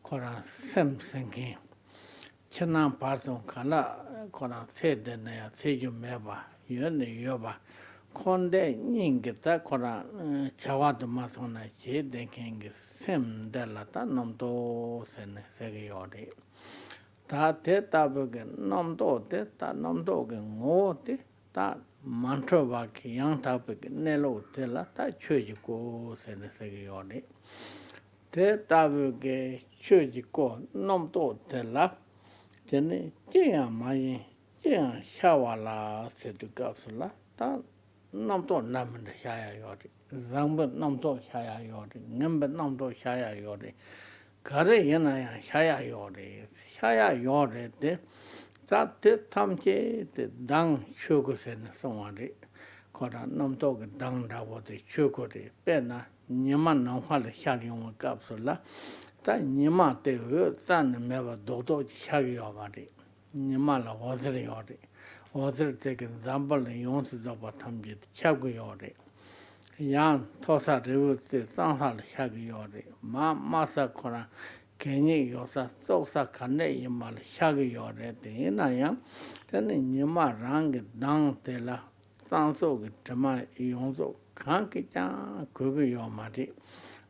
kora sem sengi chana parson kala kora se de na se ju meba yone yoba konde nyingita kora chawad masona che denkengi sem della ta nomdo sen segiyori ta te tabuge nomdo te ta nomdo ge ngote ta mantra vaki yang tabuge nelo te la ta choji ko sen segiyori te tabuge choji ko nomdo te la tene kya mayin kya shawala sedu kapsula ta namto namende shaya yori zangbe namto shaya yori ngembe namto shaya yori kare yana ya shaya yori te ta te tamche te dang shugo sen songwari kora namto ge dang dawo te shugo re pe na nyama nangwa le shari yunga kapsula ta nyama te hu zan meba dokdo shari yori nyama la wazir yori wazir teke zambal yonsi zaba tambi chagu yori yang tosa revu te sangsal shagi yori masa kora kenyi yosa soksa kane yimal shagi yori te ina yang tene nima rangi dang te la sangso ki tima yonso kanki chan kugu yomari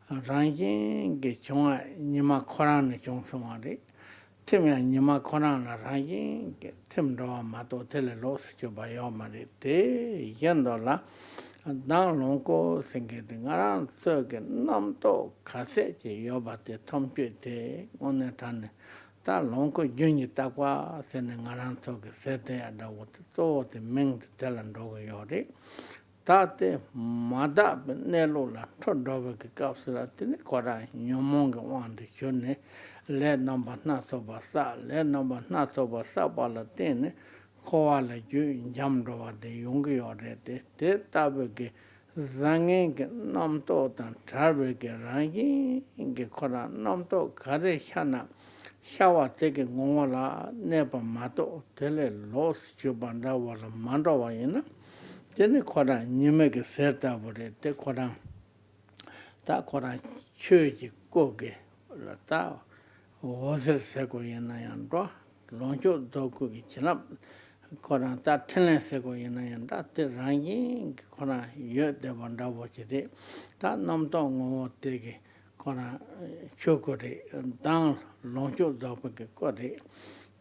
rangi ki chunga nima korani chungsumari timya nima korana rangi tim rawa mato tele los chuba yomari te yendo la dang longko singe de ngaran soge namto kase che yoba te tompye te one tane ta longko yunyi takwa sene ngaran soge sete ada wote so te meng telan dogo yori ta te mada nelo la todobe ke kapsula tene kora nyomonge wande chone le number na soba sa le number na soba sa bala tene kowa le ju jamdo de yungi yore te tabe ke zange ke namto tan tabe ke rangi ke kora namto kare shana shawa teke ngola nepa mato tele los chubanda wala mando wa yena tene kora nyime ke serta bore te kora ta kora chuji koge la ta wazir seko yena yandwa loncho doku ki chinap kora ta tenen seko yena yanda te rangi kora yote wanda wachide ta namto ngo teke kora chokore dang loncho doku ke kore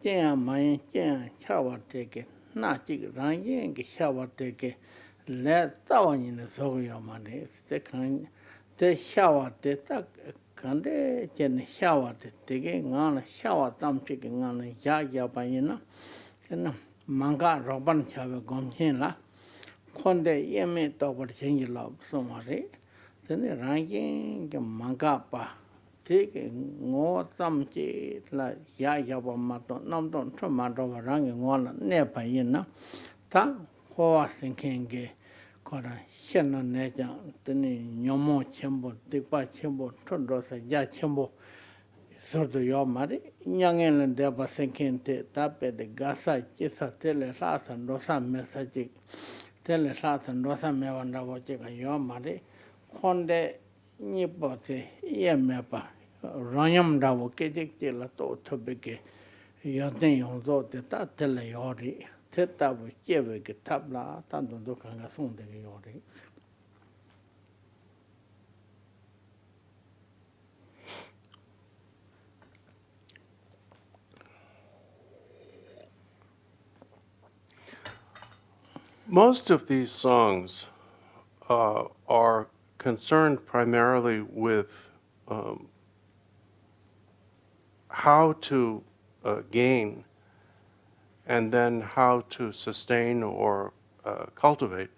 kya mayin kya chawa teke na chik rangi ki chawa teke le tawa yine sogo yomane te chawa te ta kande chen shawa te tege ngana shawa tam tege ngana ya pa yina kena manga roban chawe gomchen la konde yeme to par chengi la somare tene rangi ke manga pa tege ngo tam che la ya pa ma to nam to ma to rangi ngona ne pa yina ta hoa sinkenge kora shena neja tene nyomo chembo tikpa chembo tondo sa ya chembo sordo yo mari nyangen deba senkente tape de gasa chisa tele rasa rosa message Tell the Latin Rosa Mevanda Wajaka Yomari, Honde Nipote, Yemepa, Rayam Davo Kedik de la Tobeke, Yönten Yonzo, the Tatele Yori, Teta with Jevik Tabla, Tanto Dokanga Sunde Yori. Most of these songs are concerned primarily with how to gain and then how to sustain or cultivate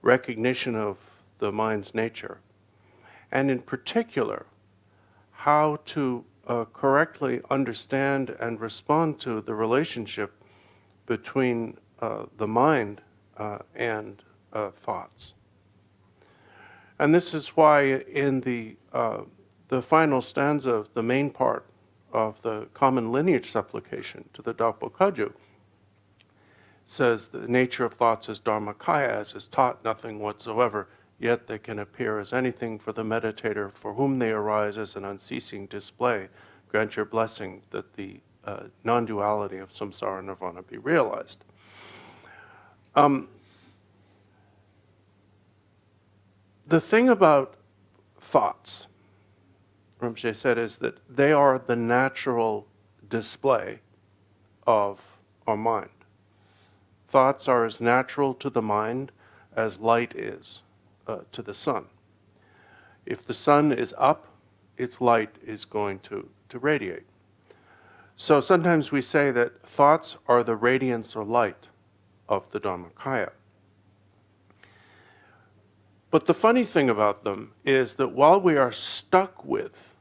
recognition of the mind's nature. And in particular, how to correctly understand and respond to the relationship between the mind and thoughts. And this is why in the final stanza of the main part of the common lineage supplication to the Dokpo Kagyu says the nature of thoughts is dharmakaya, as is taught nothing whatsoever, yet they can appear as anything for the meditator for whom they arise as an unceasing display. Grant your blessing that the non-duality of samsara nirvana be realized. The thing about thoughts, Rinpoche said, is that they are the natural display of our mind. Thoughts are as natural to the mind as light is to the sun. If the sun is up, its light is going to radiate. So sometimes we say that thoughts are the radiance or light of the Dharmakaya. But the funny thing about them is that while we are stuck with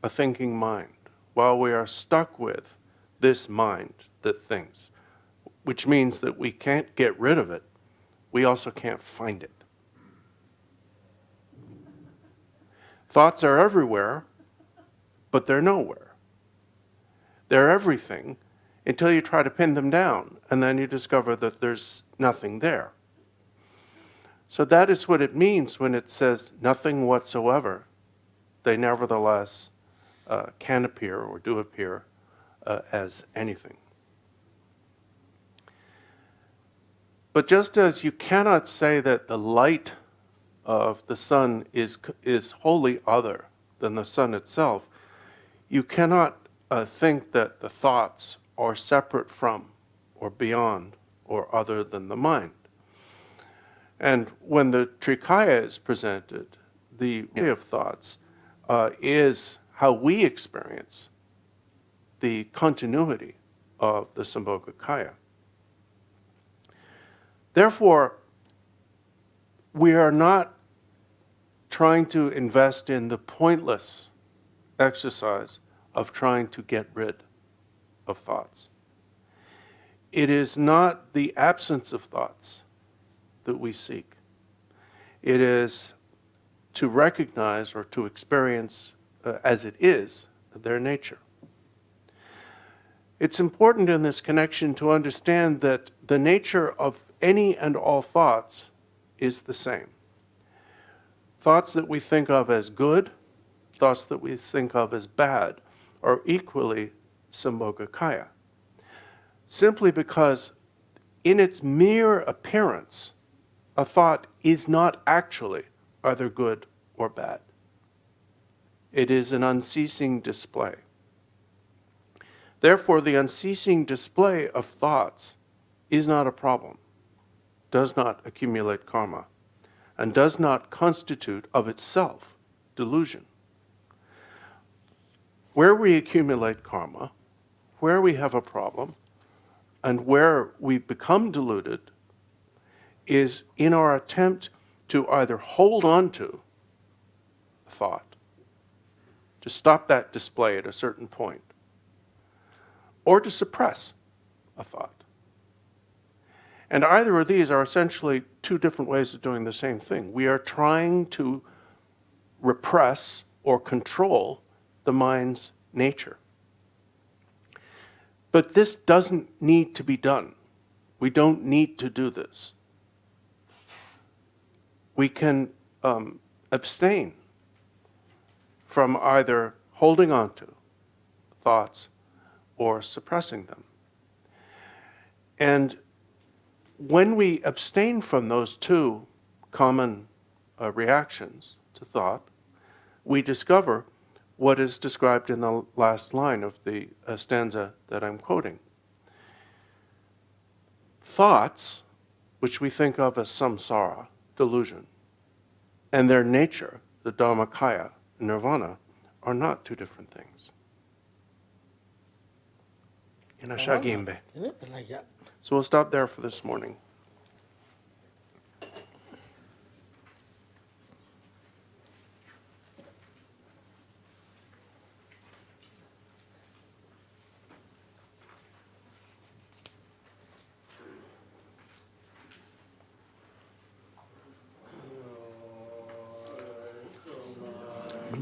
a thinking mind, while we are stuck with this mind that thinks, which means that we can't get rid of it, we also can't find it. Thoughts are everywhere, but they're nowhere. They're everything until you try to pin them down, and then you discover that there's nothing there. So that is what it means when it says nothing whatsoever. They nevertheless can appear or do appear as anything. But just as you cannot say that the light of the sun is wholly other than the sun itself, you cannot think that the thoughts are separate from or beyond or other than the mind. And when the Trikaya is presented, the way of thoughts is how we experience the continuity of the Sambhogakaya. Therefore, we are not trying to invest in the pointless exercise of trying to get rid of thoughts. It is not the absence of thoughts that we seek. It is to recognize or to experience as it is their nature. It's important in this connection to understand that the nature of any and all thoughts is the same. Thoughts that we think of as good, thoughts that we think of as bad, are equally Sambhogakaya. Simply because in its mere appearance, a thought is not actually either good or bad. It is an unceasing display. Therefore, the unceasing display of thoughts is not a problem, does not accumulate karma, and does not constitute of itself delusion. Where we accumulate karma, where we have a problem, and where we become deluded is in our attempt to either hold on to a thought, to stop that display at a certain point, or to suppress a thought. And either of these are essentially two different ways of doing the same thing. We are trying to repress or control the mind's nature. But this doesn't need to be done We don't need to do this. We can abstain from either holding on to thoughts or suppressing them. And when we abstain from those two common reactions to thought, we discover what is described in the last line of the stanza that I'm quoting. Thoughts, which we think of as samsara, delusion, and their nature, the Dharmakaya, nirvana, are not two different things. So we'll stop there for this morning.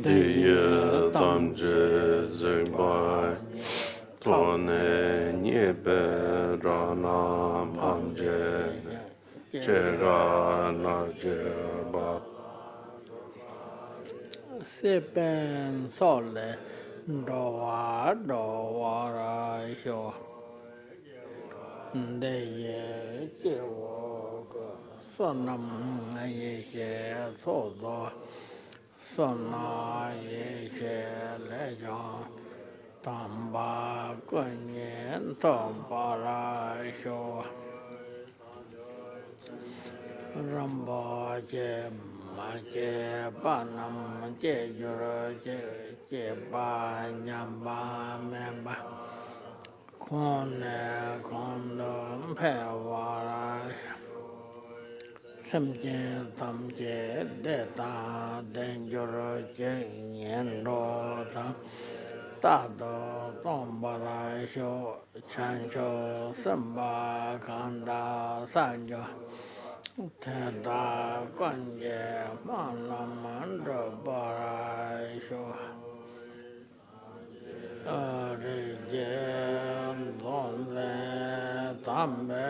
Diye damje zirba tone nyebe rana pamje chega na jeba Sepen sole dowa ra sho Deye jewo sonam yeshe sozo sona yeshe lejon tamba kunyen tomba ra sho Rambo je ma je panam je juro je ba nyamba memba kone kondo pe wara samje tamje deta den juro je nyen do ta do tomba ra sho chan sho samba kanda sanjo Tenda kwanje manamanda baraisho Arije donde tambe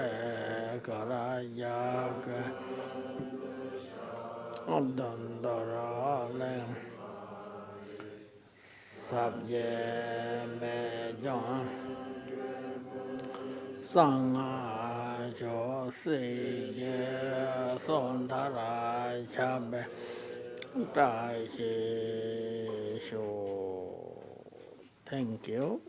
karajake Dandara sabye mejon Sanga jo si je son tara chabe dai shi shu. Thank you.